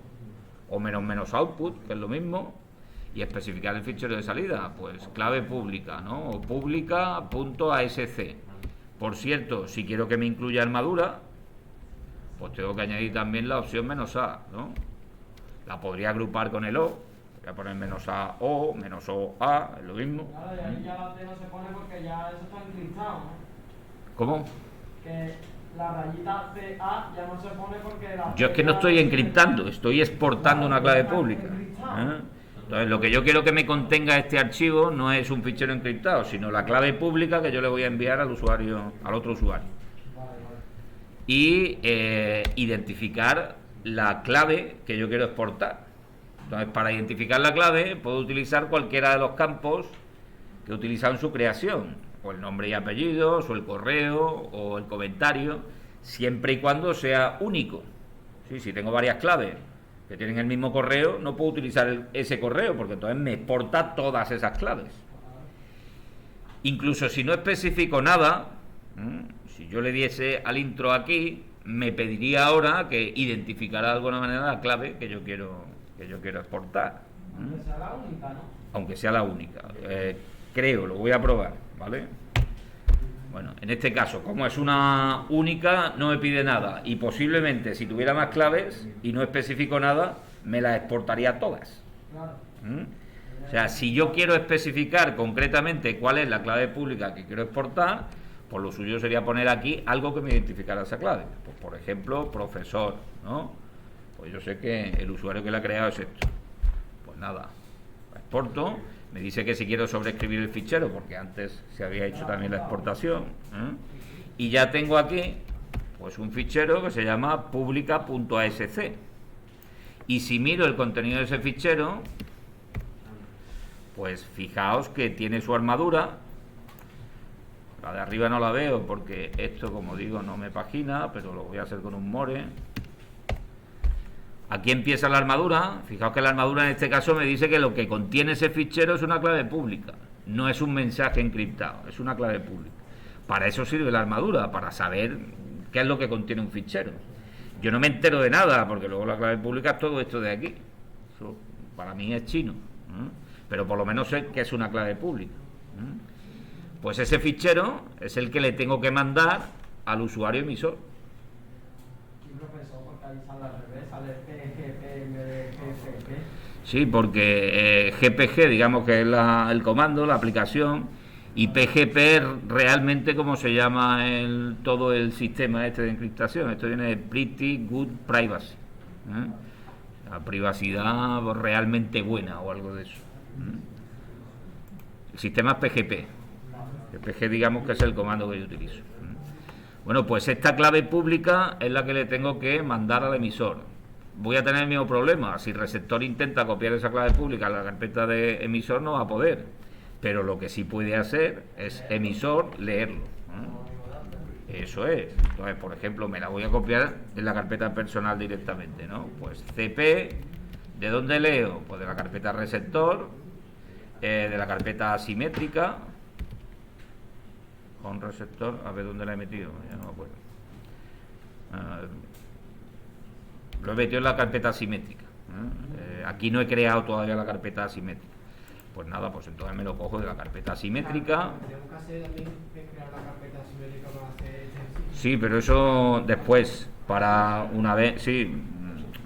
o menos output, que es lo mismo, y especificar el fichero de salida, pues clave pública, ¿no? O pública.asc. Por cierto, si quiero que me incluya armadura, pues tengo que añadir también la opción "-a", ¿no? La podría agrupar con el "o", voy a poner "-a o", "-o a", es lo mismo.
Claro, y ahí ya la T no se pone porque ya eso está encriptado, ¿no?
¿Cómo?
Que la rayita CA ya no se pone porque la...
Yo es que no estoy encriptando, estoy exportando una clave pública. Entonces, lo que yo quiero que me contenga este archivo no es un fichero encriptado, sino la clave pública que yo le voy a enviar al usuario, al otro usuario. Y identificar la clave que yo quiero exportar. Entonces, para identificar la clave puedo utilizar cualquiera de los campos que he utilizado en su creación, o el nombre y apellidos, o el correo, o el comentario, siempre y cuando sea único. Sí, si tengo varias claves que tienen el mismo correo, no puedo utilizar ese correo, porque entonces me exporta todas esas claves. Incluso si no especifico nada, si yo le diese al intro aquí, me pediría ahora que identificara de alguna manera la clave que yo quiero exportar.
Aunque sea la única, ¿no?
Aunque sea la única. Creo, lo voy a probar, ¿vale? Bueno, en este caso, como es una única, no me pide nada. Y posiblemente, si tuviera más claves y no especifico nada, me las exportaría todas.
Claro.
O sea, si yo quiero especificar concretamente cuál es la clave pública que quiero exportar, pues lo suyo sería poner aquí algo que me identificara esa clave. Pues, por ejemplo, profesor, ¿no? Pues yo sé que el usuario que la ha creado es esto. Pues nada, la exporto. Me dice que si quiero sobreescribir el fichero, porque antes se había hecho también la exportación, y ya tengo aquí pues un fichero que se llama publica.asc. Y si miro el contenido de ese fichero, Pues fijaos que tiene su armadura. La de arriba no la veo porque esto, como digo, no me pagina, pero lo voy a hacer con un more. Aquí empieza la armadura. Fijaos que la armadura en este caso me dice que lo que contiene ese fichero es una clave pública. No es un mensaje encriptado, es una clave pública. Para eso sirve la armadura, para saber qué es lo que contiene un fichero. Yo no me entero de nada, porque luego la clave pública es todo esto de aquí. Eso para mí es chino, pero por lo menos sé que es una clave pública. Pues ese fichero es el que le tengo que mandar al usuario emisor.
Y profesor, porque ahí sale al revés, sale PGP en vez de GPG.
Sí, porque GPG, digamos que es el comando, la aplicación, y PGP realmente como se llama todo el sistema este de encriptación. Esto viene de Pretty Good Privacy. La privacidad realmente buena o algo de eso. El sistema es PGP. El PG, digamos que es el comando que yo utilizo. Bueno, pues esta clave pública es la que le tengo que mandar al emisor. Voy a tener el mismo problema. Si el receptor intenta copiar esa clave pública a la carpeta de emisor, no va a poder. Pero lo que sí puede hacer es emisor leerlo. Eso es. Entonces, por ejemplo, me la voy a copiar en la carpeta personal directamente, ¿no? Pues CP, ¿de dónde leo? Pues de la carpeta receptor, de la carpeta asimétrica, con receptor, a ver dónde la he metido, ya no me acuerdo. Lo he metido en la carpeta asimétrica. Aquí no he creado todavía la carpeta asimétrica. Pues nada, pues entonces me lo cojo de la carpeta asimétrica.
Tenemos que hacer también que crear la carpeta asimétrica para hacer ejercicio.
Sí, pero eso después, para una vez, sí,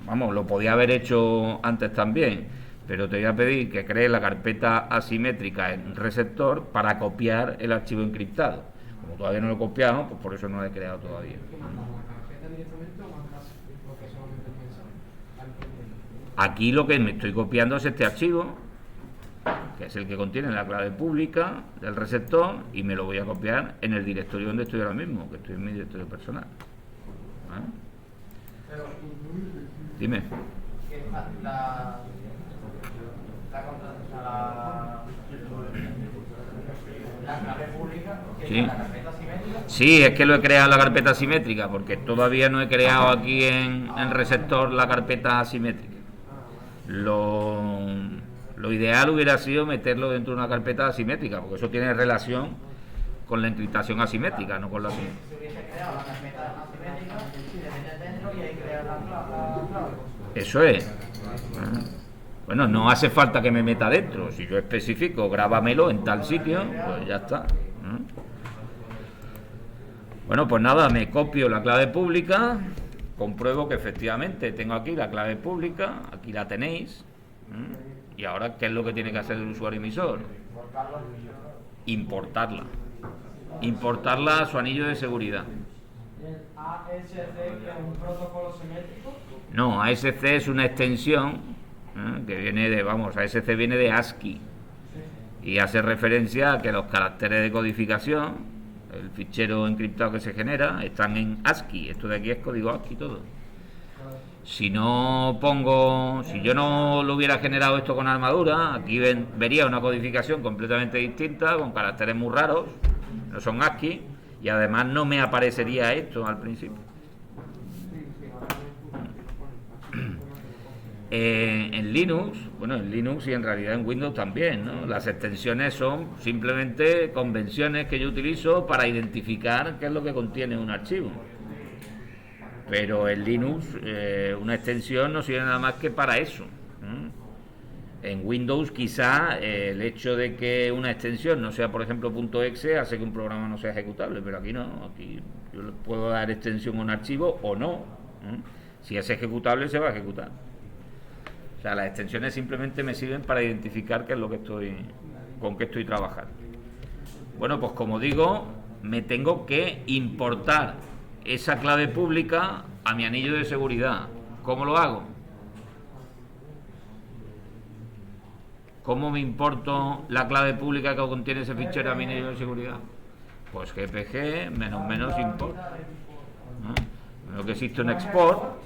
vamos, lo podía haber hecho antes también, pero te voy a pedir que crees la carpeta asimétrica en receptor para copiar el archivo encriptado. Como todavía no lo he copiado, pues por eso no lo he creado todavía.
¿Qué mandas? ¿La carpeta directamente o mandas lo que solamente el mensaje?
Aquí lo que me estoy copiando es este archivo, que es el que contiene la clave pública del receptor, y me lo voy a copiar en el directorio donde estoy ahora mismo, que estoy en mi directorio personal.
Pero,
Dime.
que la clave pública, que
Sí.
es la carpeta asimétrica.
Sí, es que lo he creado en la carpeta asimétrica, porque todavía no he creado aquí en receptor la carpeta asimétrica. Lo ideal hubiera sido meterlo dentro de una carpeta asimétrica, porque eso tiene relación con la encriptación asimétrica, no con la asimétrica.
Si hubiese creado la carpeta asimétrica, le metes dentro y ahí creas la clave.
Eso es. Bueno, no hace falta que me meta dentro. Si yo especifico, grábamelo en tal sitio, pues ya está. Bueno, pues nada, me copio la clave pública, compruebo que efectivamente tengo aquí la clave pública, aquí la tenéis. Y ahora, ¿qué es lo que tiene que hacer el usuario emisor? Importarla. Importarla a su anillo de seguridad.
¿El ASC, que es un protocolo simétrico?
No, ASC es una extensión que viene de, vamos, ASC viene de ASCII y hace referencia a que los caracteres de codificación, el fichero encriptado que se genera, están en ASCII. Esto de aquí es código ASCII todo. Si no pongo, si yo no lo hubiera generado esto con armadura, aquí vería una codificación completamente distinta, con caracteres muy raros, no son ASCII, y además no me aparecería esto al principio. En Linux, bueno, en Linux y en realidad en Windows también, ¿no? Las extensiones son simplemente convenciones que yo utilizo para identificar qué es lo que contiene un archivo. Pero en Linux una extensión no sirve nada más que para eso. En Windows quizá el hecho de que una extensión no sea, por ejemplo, .exe hace que un programa no sea ejecutable, pero aquí no. Aquí yo le puedo dar extensión a un archivo o no. Si es ejecutable, se va a ejecutar. O sea, las extensiones simplemente me sirven para identificar qué es lo que con qué estoy trabajando. Bueno, pues como digo, me tengo que importar esa clave pública a mi anillo de seguridad. ¿Cómo lo hago? ¿Cómo me importo la clave pública que contiene ese fichero a mi anillo de seguridad? Pues GPG menos import. Lo que existe un export.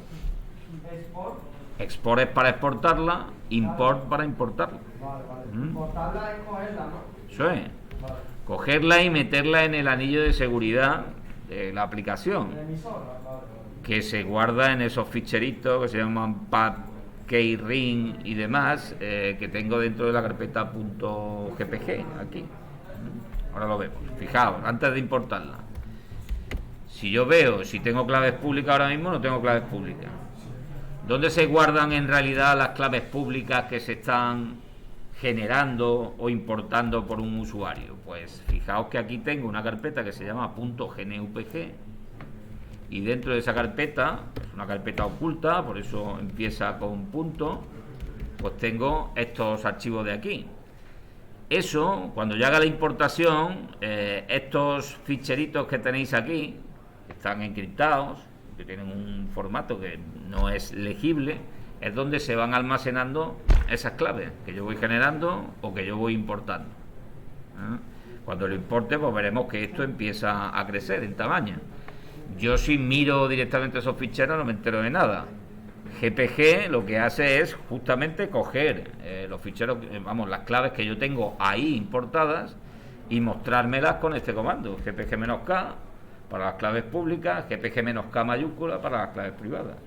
Export es para exportarla, import para importarla.
Importarla es cogerla, ¿no?
Eso es.
Vale.
Cogerla y meterla en el anillo de seguridad de la aplicación,
El emisor, vale.
que se guarda en esos ficheritos que se llaman pad, keyring y demás, que tengo dentro de la carpeta .gpg aquí. Ahora lo vemos. Fijaos, antes de importarla. Si yo veo, si tengo claves públicas ahora mismo, no tengo claves públicas. ¿Dónde se guardan en realidad las claves públicas que se están generando o importando por un usuario? Pues fijaos que aquí tengo una carpeta que se llama .gnupg y dentro de esa carpeta, es una carpeta oculta, por eso empieza con punto, pues tengo estos archivos de aquí. Eso, cuando yo haga la importación, estos ficheritos que tenéis aquí, que están encriptados, que tienen un formato que no es legible, es donde se van almacenando esas claves que yo voy generando o que yo voy importando. Cuando lo importe, pues veremos que esto empieza a crecer en tamaño. Yo, si miro directamente esos ficheros, no me entero de nada. GPG lo que hace es justamente coger los ficheros, vamos, las claves que yo tengo ahí importadas y mostrármelas con este comando, gpg-k para las claves públicas, gpg-k mayúscula para las claves privadas.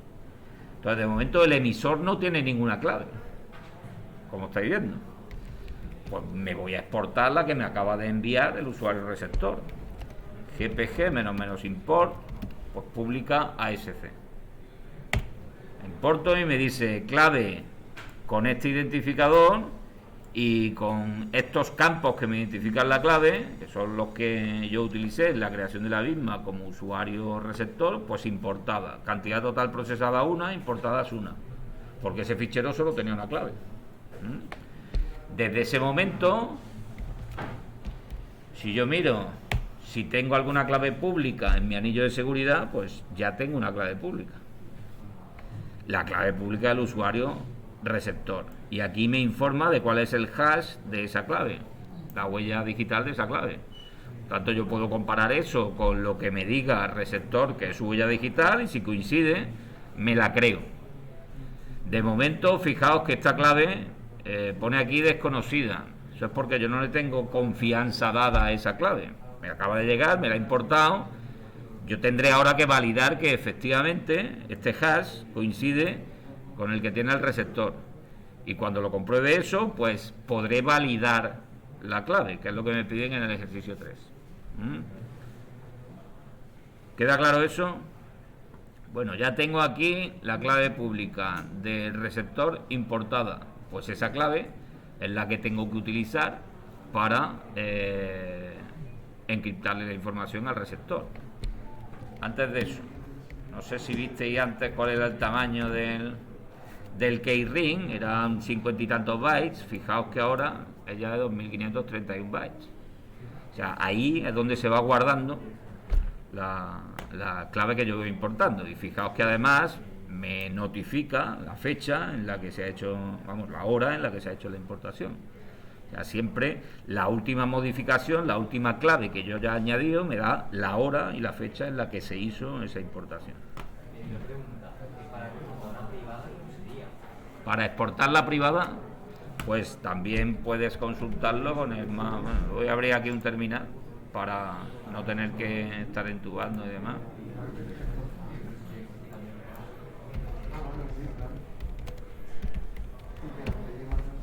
Entonces, de momento el emisor no tiene ninguna clave, como estáis viendo. Pues me voy a exportar la que me acaba de enviar el usuario receptor. gpg-import, pues pública ASC. Importo y me dice clave con este identificador y con estos campos que me identifican la clave, que son los que yo utilicé en la creación de la misma como usuario receptor, pues importada. Cantidad total procesada 1, importadas 1, porque ese fichero solo tenía una clave. Desde ese momento, si yo miro si tengo alguna clave pública en mi anillo de seguridad, pues ya tengo una clave pública. La clave pública del usuario receptor. Y aquí me informa de cuál es el hash de esa clave, la huella digital de esa clave. Por tanto, yo puedo comparar eso con lo que me diga el receptor, que es su huella digital, y si coincide, me la creo. De momento, fijaos que esta clave pone aquí desconocida. Eso es porque yo no le tengo confianza dada a esa clave. Me acaba de llegar, me la he importado. Yo tendré ahora que validar que efectivamente este hash coincide con el que tiene el receptor. Y cuando lo compruebe eso, pues podré validar la clave, que es lo que me piden en el ejercicio 3. ¿Queda claro eso? Bueno, ya tengo aquí la clave pública del receptor importada. Pues esa clave es la que tengo que utilizar para encriptarle la información al receptor. Antes de eso, no sé si visteis antes cuál era el tamaño del keyring, eran 50 y tantos bytes. Fijaos que ahora es ya de 2531 bytes. O sea, ahí es donde se va guardando la clave que yo voy importando. Y fijaos que además me notifica la fecha en la que se ha hecho, vamos, la hora en la que se ha hecho la importación. O sea, siempre la última modificación, la última clave que yo ya he añadido, me da la hora y la fecha en la que se hizo esa importación. Para exportar la privada, pues también puedes consultarlo con el más. Bueno, voy a abrir aquí un terminal para no tener que estar entubando y demás.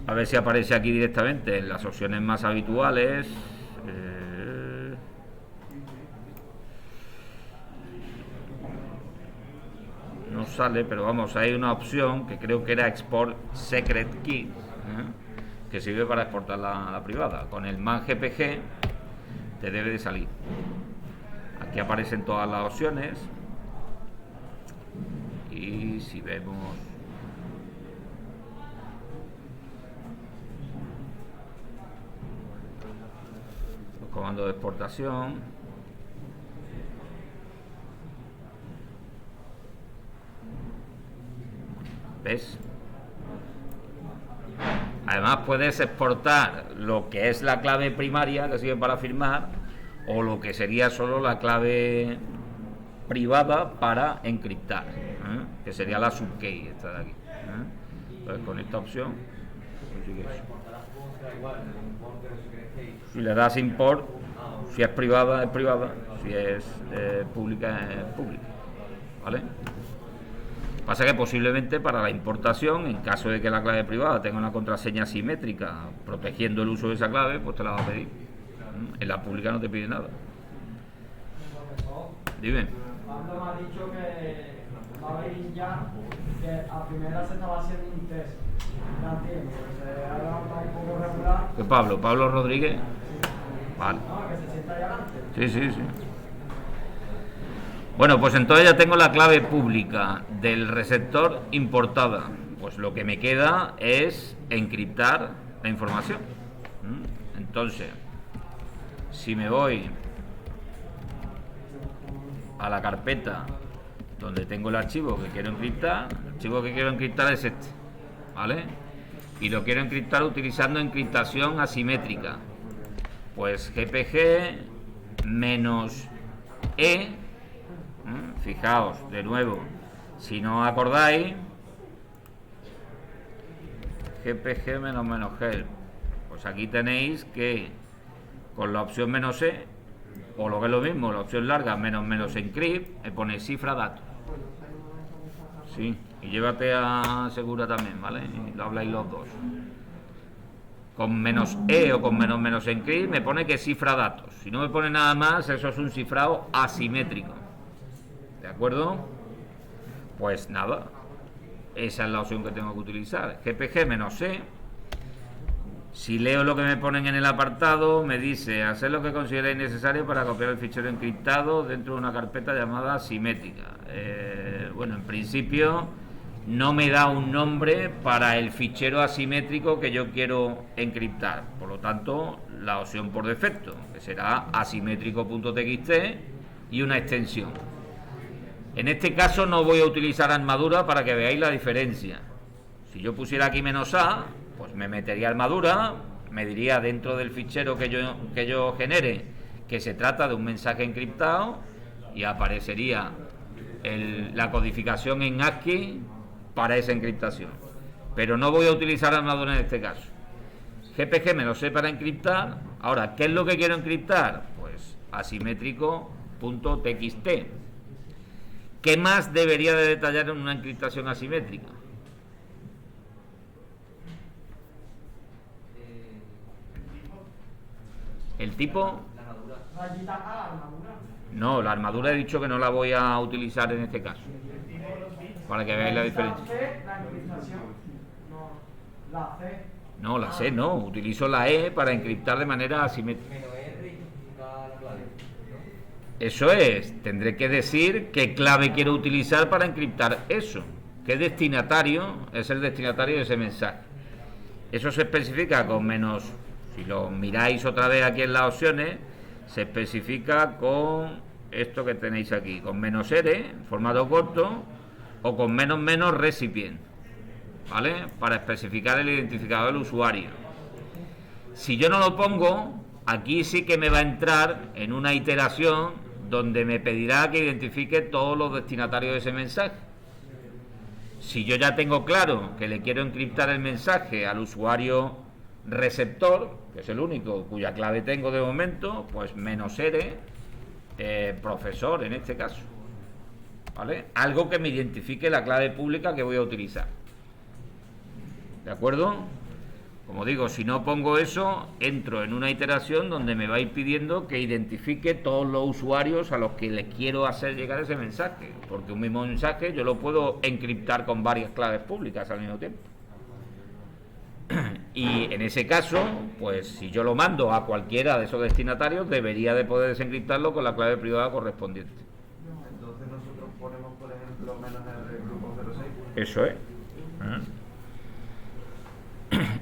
A ver si aparece aquí directamente en las opciones más habituales. No sale, pero vamos, hay una opción que creo que era Export Secret Key, que sirve para exportar la privada. Con el MAN GPG te debe de salir. Aquí aparecen todas las opciones. Y si vemos los comandos de exportación, ¿ves? Además puedes exportar lo que es la clave primaria que sirve para firmar o lo que sería solo la clave privada para encriptar, que sería la subkey esta de aquí. Entonces con esta opción Así que
Para
eso.
importar supongo que será igual, el import, pero si queréis que...
Si le das import, si es privada, es privada, si es pública, es pública. ¿Vale? Pasa que posiblemente para la importación, en caso de que la clave privada tenga una contraseña simétrica protegiendo el uso de esa clave, pues te la va a pedir. En la pública no te pide nada.
Profesor,
Dime.
Pablo me ha dicho que va a venir ya, que a primera se estaba haciendo un test. Ya entiendo, que se haga un poco regular.
¿Qué Pablo? ¿Pablo Rodríguez? Vale.
No, que se sienta ahí adelante.
Sí, sí, sí. Bueno, pues entonces ya tengo la clave pública del receptor importada. Pues lo que me queda es encriptar la información. Entonces, si me voy a la carpeta donde tengo el archivo que quiero encriptar, el archivo que quiero encriptar es este, ¿vale? Y lo quiero encriptar utilizando encriptación asimétrica. Pues GPG menos E. Fijaos, de nuevo, si no os acordáis, GPG menos G, pues aquí tenéis que con la opción menos E, o lo que es lo mismo, la opción larga menos encrypt, me pone cifra datos. Sí, y llévate a Segura también, ¿vale? Y lo habláis los dos. Con menos E o con menos encrypt me pone que cifra datos. Si no me pone nada más, eso es un cifrado asimétrico. ¿De acuerdo? Pues nada, esa es la opción que tengo que utilizar. GPG menos E. Si leo lo que me ponen en el apartado, me dice hacer lo que consideréis necesario para copiar el fichero encriptado dentro de una carpeta llamada asimétrica. Bueno, en principio no me da un nombre para el fichero asimétrico que yo quiero encriptar. Por lo tanto, la opción por defecto, que será asimétrico.txt y una extensión. En este caso no voy a utilizar armadura para que veáis la diferencia. Si yo pusiera aquí menos A, pues me metería armadura, me diría dentro del fichero que yo genere que se trata de un mensaje encriptado y aparecería la codificación en ASCII para esa encriptación. Pero no voy a utilizar armadura en este caso. GPG me lo sé para encriptar. Ahora, ¿qué es lo que quiero encriptar? Pues asimétrico.txt. ¿Qué más debería de detallar en una encriptación asimétrica? ¿El tipo?
Rayita A, armadura.
No, la armadura he dicho que no la voy a utilizar en este caso. Para que veáis la diferencia.
La encriptación. No, la C.
No, la C no, utilizo la E para encriptar de manera asimétrica.
Menos R y la clave.
Eso es, tendré que decir qué clave quiero utilizar para encriptar eso. ¿Qué destinatario es el destinatario de ese mensaje? Eso se especifica con menos, si lo miráis otra vez aquí en las opciones, se especifica con esto que tenéis aquí, con menos R, formato corto, o con menos recipient, ¿vale? Para especificar el identificador del usuario. Si yo no lo pongo, aquí sí que me va a entrar en una iteración donde me pedirá que identifique todos los destinatarios de ese mensaje. Si yo ya tengo claro que le quiero encriptar el mensaje al usuario receptor, que es el único cuya clave tengo de momento, pues menos R, profesor en este caso, ¿vale? Algo que me identifique la clave pública que voy a utilizar. ¿De acuerdo? Como digo, si no pongo eso, entro en una iteración donde me va a ir pidiendo que identifique todos los usuarios a los que les quiero hacer llegar ese mensaje, porque un mismo mensaje yo lo puedo encriptar con varias claves públicas al mismo tiempo. Y en ese caso, pues si yo lo mando a cualquiera de esos destinatarios, debería de poder desencriptarlo con la clave privada correspondiente.
Entonces nosotros ponemos, por ejemplo, menos R grupo 06.
Eso es.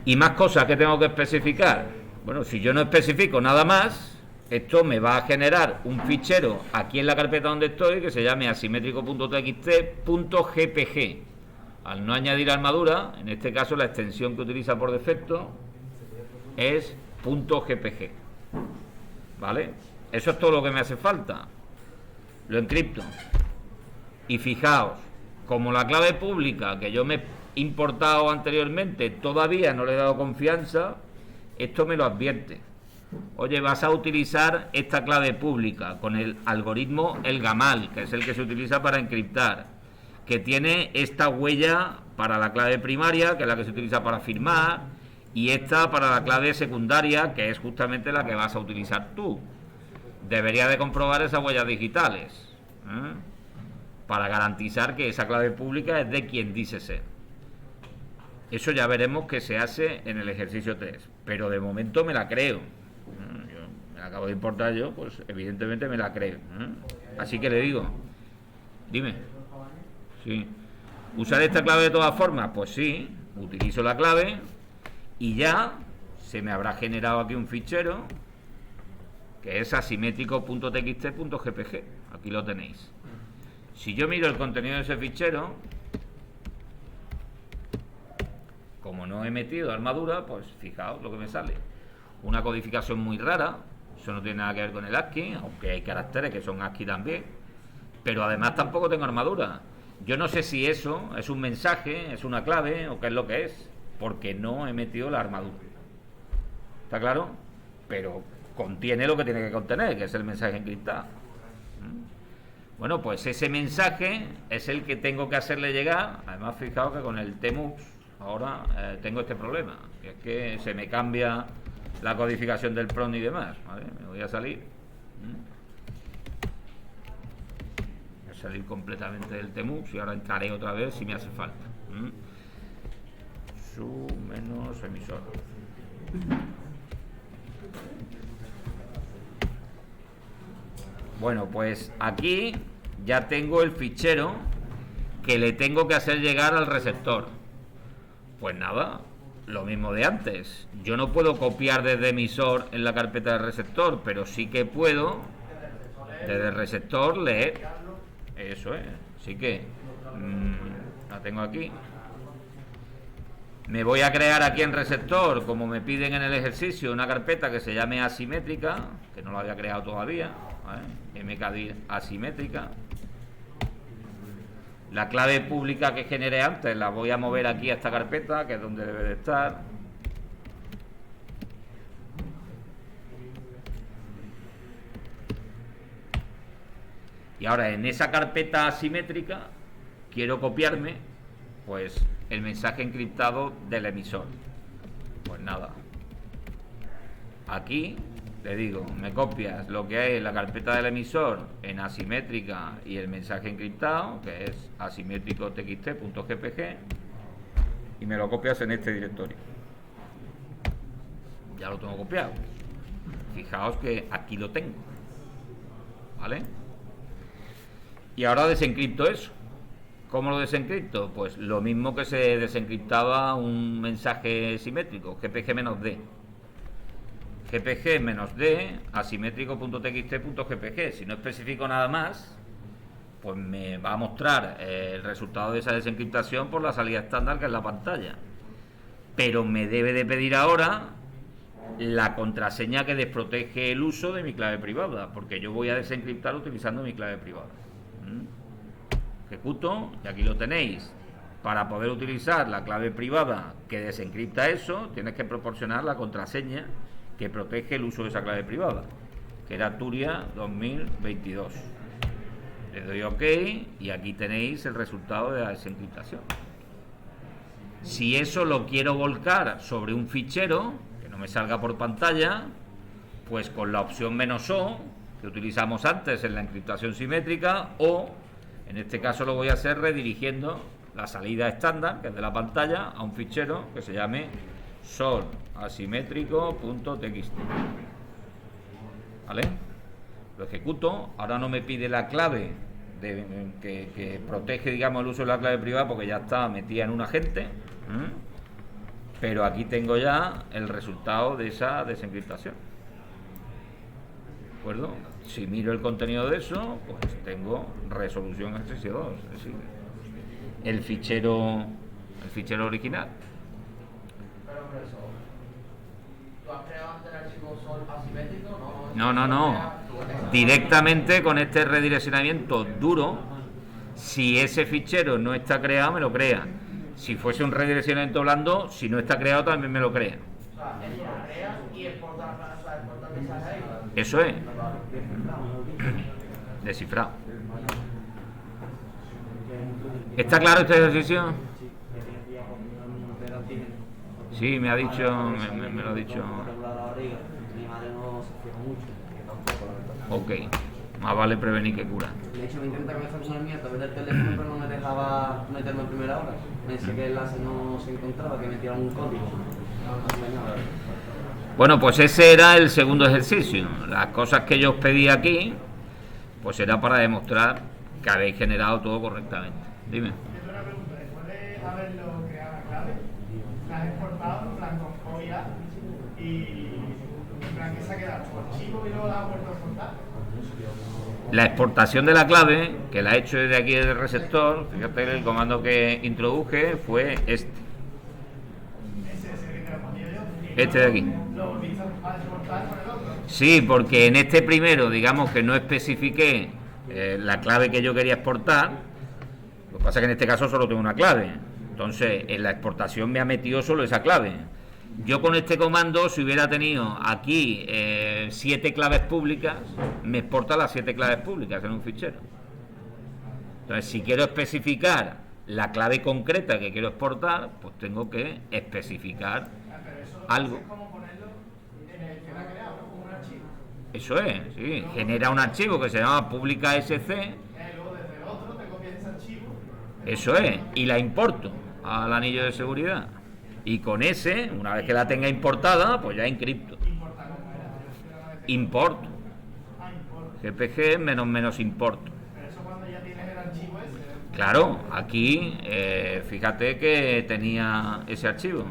Y más cosas que tengo que especificar. Bueno, si yo no especifico nada más, esto me va a generar un fichero aquí en la carpeta donde estoy que se llame asimétrico.txt.gpg. Al no añadir armadura, en este caso la extensión que utiliza por defecto es .gpg. ¿Vale? Eso es todo lo que me hace falta. Lo encripto. Y fijaos, Como la clave pública que yo me he importado anteriormente todavía no le he dado confianza, esto me lo advierte. Oye, vas a utilizar esta clave pública con el algoritmo El Gamal, que es el que se utiliza para encriptar, que tiene esta huella para la clave primaria, que es la que se utiliza para firmar, y esta para la clave secundaria, que es justamente la que vas a utilizar tú. Debería de comprobar esas huellas digitales, ¿eh?, para garantizar que esa clave pública es de quien dice ser. Eso ya veremos que se hace en el ejercicio 3, pero de momento me la creo. Yo me la acabo de importar yo, pues evidentemente me la creo. Así que le digo, dime. Sí. ¿Usar esta clave de todas formas? Pues sí, utilizo la clave y ya se me habrá generado aquí un fichero que es asimétrico.txt.gpg. Aquí lo tenéis. Si yo miro el contenido de ese fichero, como no he metido armadura, pues fijaos lo que me sale. Una codificación muy rara, eso no tiene nada que ver con el ASCII, aunque hay caracteres que son ASCII también, pero además tampoco tengo armadura. Yo no sé si eso es un mensaje, es una clave o qué es lo que es, porque no he metido la armadura. ¿Está claro? Pero contiene lo que tiene que contener, que es el mensaje encriptado. Bueno, pues ese mensaje es el que tengo que hacerle llegar. Además, fijaos que con el TMUX ahora tengo este problema, que es que se me cambia la codificación del PRON y demás, ¿vale? Me voy a salir. Voy a salir completamente del TMUX y ahora entraré otra vez si me hace falta. Su menos emisor. Bueno, pues aquí ya tengo el fichero que le tengo que hacer llegar al receptor. Pues nada, lo mismo de antes. Yo no puedo copiar desde emisor en la carpeta de receptor, pero sí que puedo desde el receptor leer. Eso es. Así que la tengo aquí. Me voy a crear aquí en receptor, como me piden en el ejercicio, una carpeta que se llame asimétrica, que no la había creado todavía, ¿vale? MKD asimétrica. La clave pública que generé antes la voy a mover aquí a esta carpeta, que es donde debe de estar. Y ahora en esa carpeta asimétrica quiero copiarme pues el mensaje encriptado del emisor. Pues nada, aquí le digo, me copias lo que hay en la carpeta del emisor en asimétrica y el mensaje encriptado, que es asimétrico.txt.gpg, y me lo copias en este directorio. Ya lo tengo copiado. Fijaos que aquí lo tengo, ¿vale? Y ahora desencripto eso. ¿Cómo lo desencripto? Pues lo mismo que se desencriptaba un mensaje simétrico, GPG-D. GPG-D, asimétrico.txt.gpg. Si no especifico nada más, pues me va a mostrar el resultado de esa desencriptación por la salida estándar, que es la pantalla. Pero me debe de pedir ahora la contraseña que desprotege el uso de mi clave privada, porque yo voy a desencriptar utilizando mi clave privada. Ejecuto y aquí lo tenéis. Para poder utilizar la clave privada que desencripta eso, tienes que proporcionar la contraseña que protege el uso de esa clave privada, que era Turia 2022. Le doy OK y aquí tenéis el resultado de la desencriptación. Si eso lo quiero volcar sobre un fichero que no me salga por pantalla, pues con la opción "-o", que utilizamos antes en la encriptación simétrica, o en este caso lo voy a hacer redirigiendo la salida estándar, que es de la pantalla, a un fichero que se llame solasimétrico.txt. ¿Vale? Lo ejecuto. Ahora no me pide la clave que protege, digamos, el uso de la clave privada, porque ya está metida en un agente. Pero aquí tengo ya el resultado de esa desencriptación. ¿De acuerdo? Si miro el contenido de eso, pues tengo resolución ejercicio 2, es decir, el fichero original.
Pero eso, ¿tú has creado antes el archivo sol asimétrico?
No. Directamente con este redireccionamiento duro Si ese fichero no está creado, me lo crea. Si fuese un redireccionamiento blando, si no está creado, también me lo crea.
O sea, él lo crea y exporta, o sea, exporta el mensaje ahí.
Eso es. Descifrado. ¿Está claro este ejercicio? Sí, me ha dicho, me lo ha dicho. Ok, más vale prevenir que curar.
De hecho, me intenta conectar con el mío a través del teléfono, pero no me dejaba meterme en primera hora. Me decía que el enlace no se encontraba, que metía un código.
Bueno, pues ese era el segundo ejercicio. Las cosas que yo os pedí aquí, pues era para demostrar que habéis generado todo correctamente. Dime.
Yo tengo una pregunta. Después de haberlo creado la clave, la has exportado en plan con copia y en plan que se ha quedado tu archivo y luego la has vuelto a exportar.
La exportación de la clave, que la he hecho desde aquí del receptor, fíjate que el comando que introduje fue este.
Ese es el que te respondí yo.
Este de aquí.
Lo volviste a exportar con el otro.
Sí, porque en este primero, digamos que no especifiqué la clave que yo quería exportar. Lo que pasa es que en este caso solo tengo una clave. Entonces, en la exportación me ha metido solo esa clave. Yo con este comando, si hubiera tenido aquí 7 claves públicas, me exporta las 7 claves públicas en un fichero. Entonces, si quiero especificar la clave concreta que quiero exportar, pues tengo que especificar algo.
Es como ponerlo en el que la ha creado, como un archivo.
Eso es, sí. Genera un archivo que se llama publica SC.
Luego desde el otro te copias ese archivo.
Eso es, y la importo al anillo de seguridad. Y con ese, una vez que la tenga importada, pues ya encripto.
Importar como era.
Importo.
Ah, importa.
GPG menos importo.
Pero eso cuando ya tienes el archivo ese.
Claro, aquí fíjate que tenía ese archivo.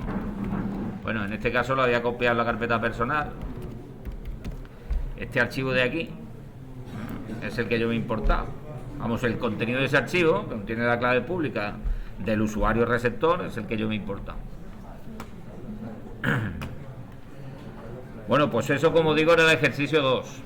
Bueno, en este caso lo había copiado en la carpeta personal. Este archivo de aquí es el que yo me he importado. Vamos, el contenido de ese archivo, que contiene la clave pública del usuario receptor, es el que yo me he importado. Bueno, pues eso, como digo, era el ejercicio 2.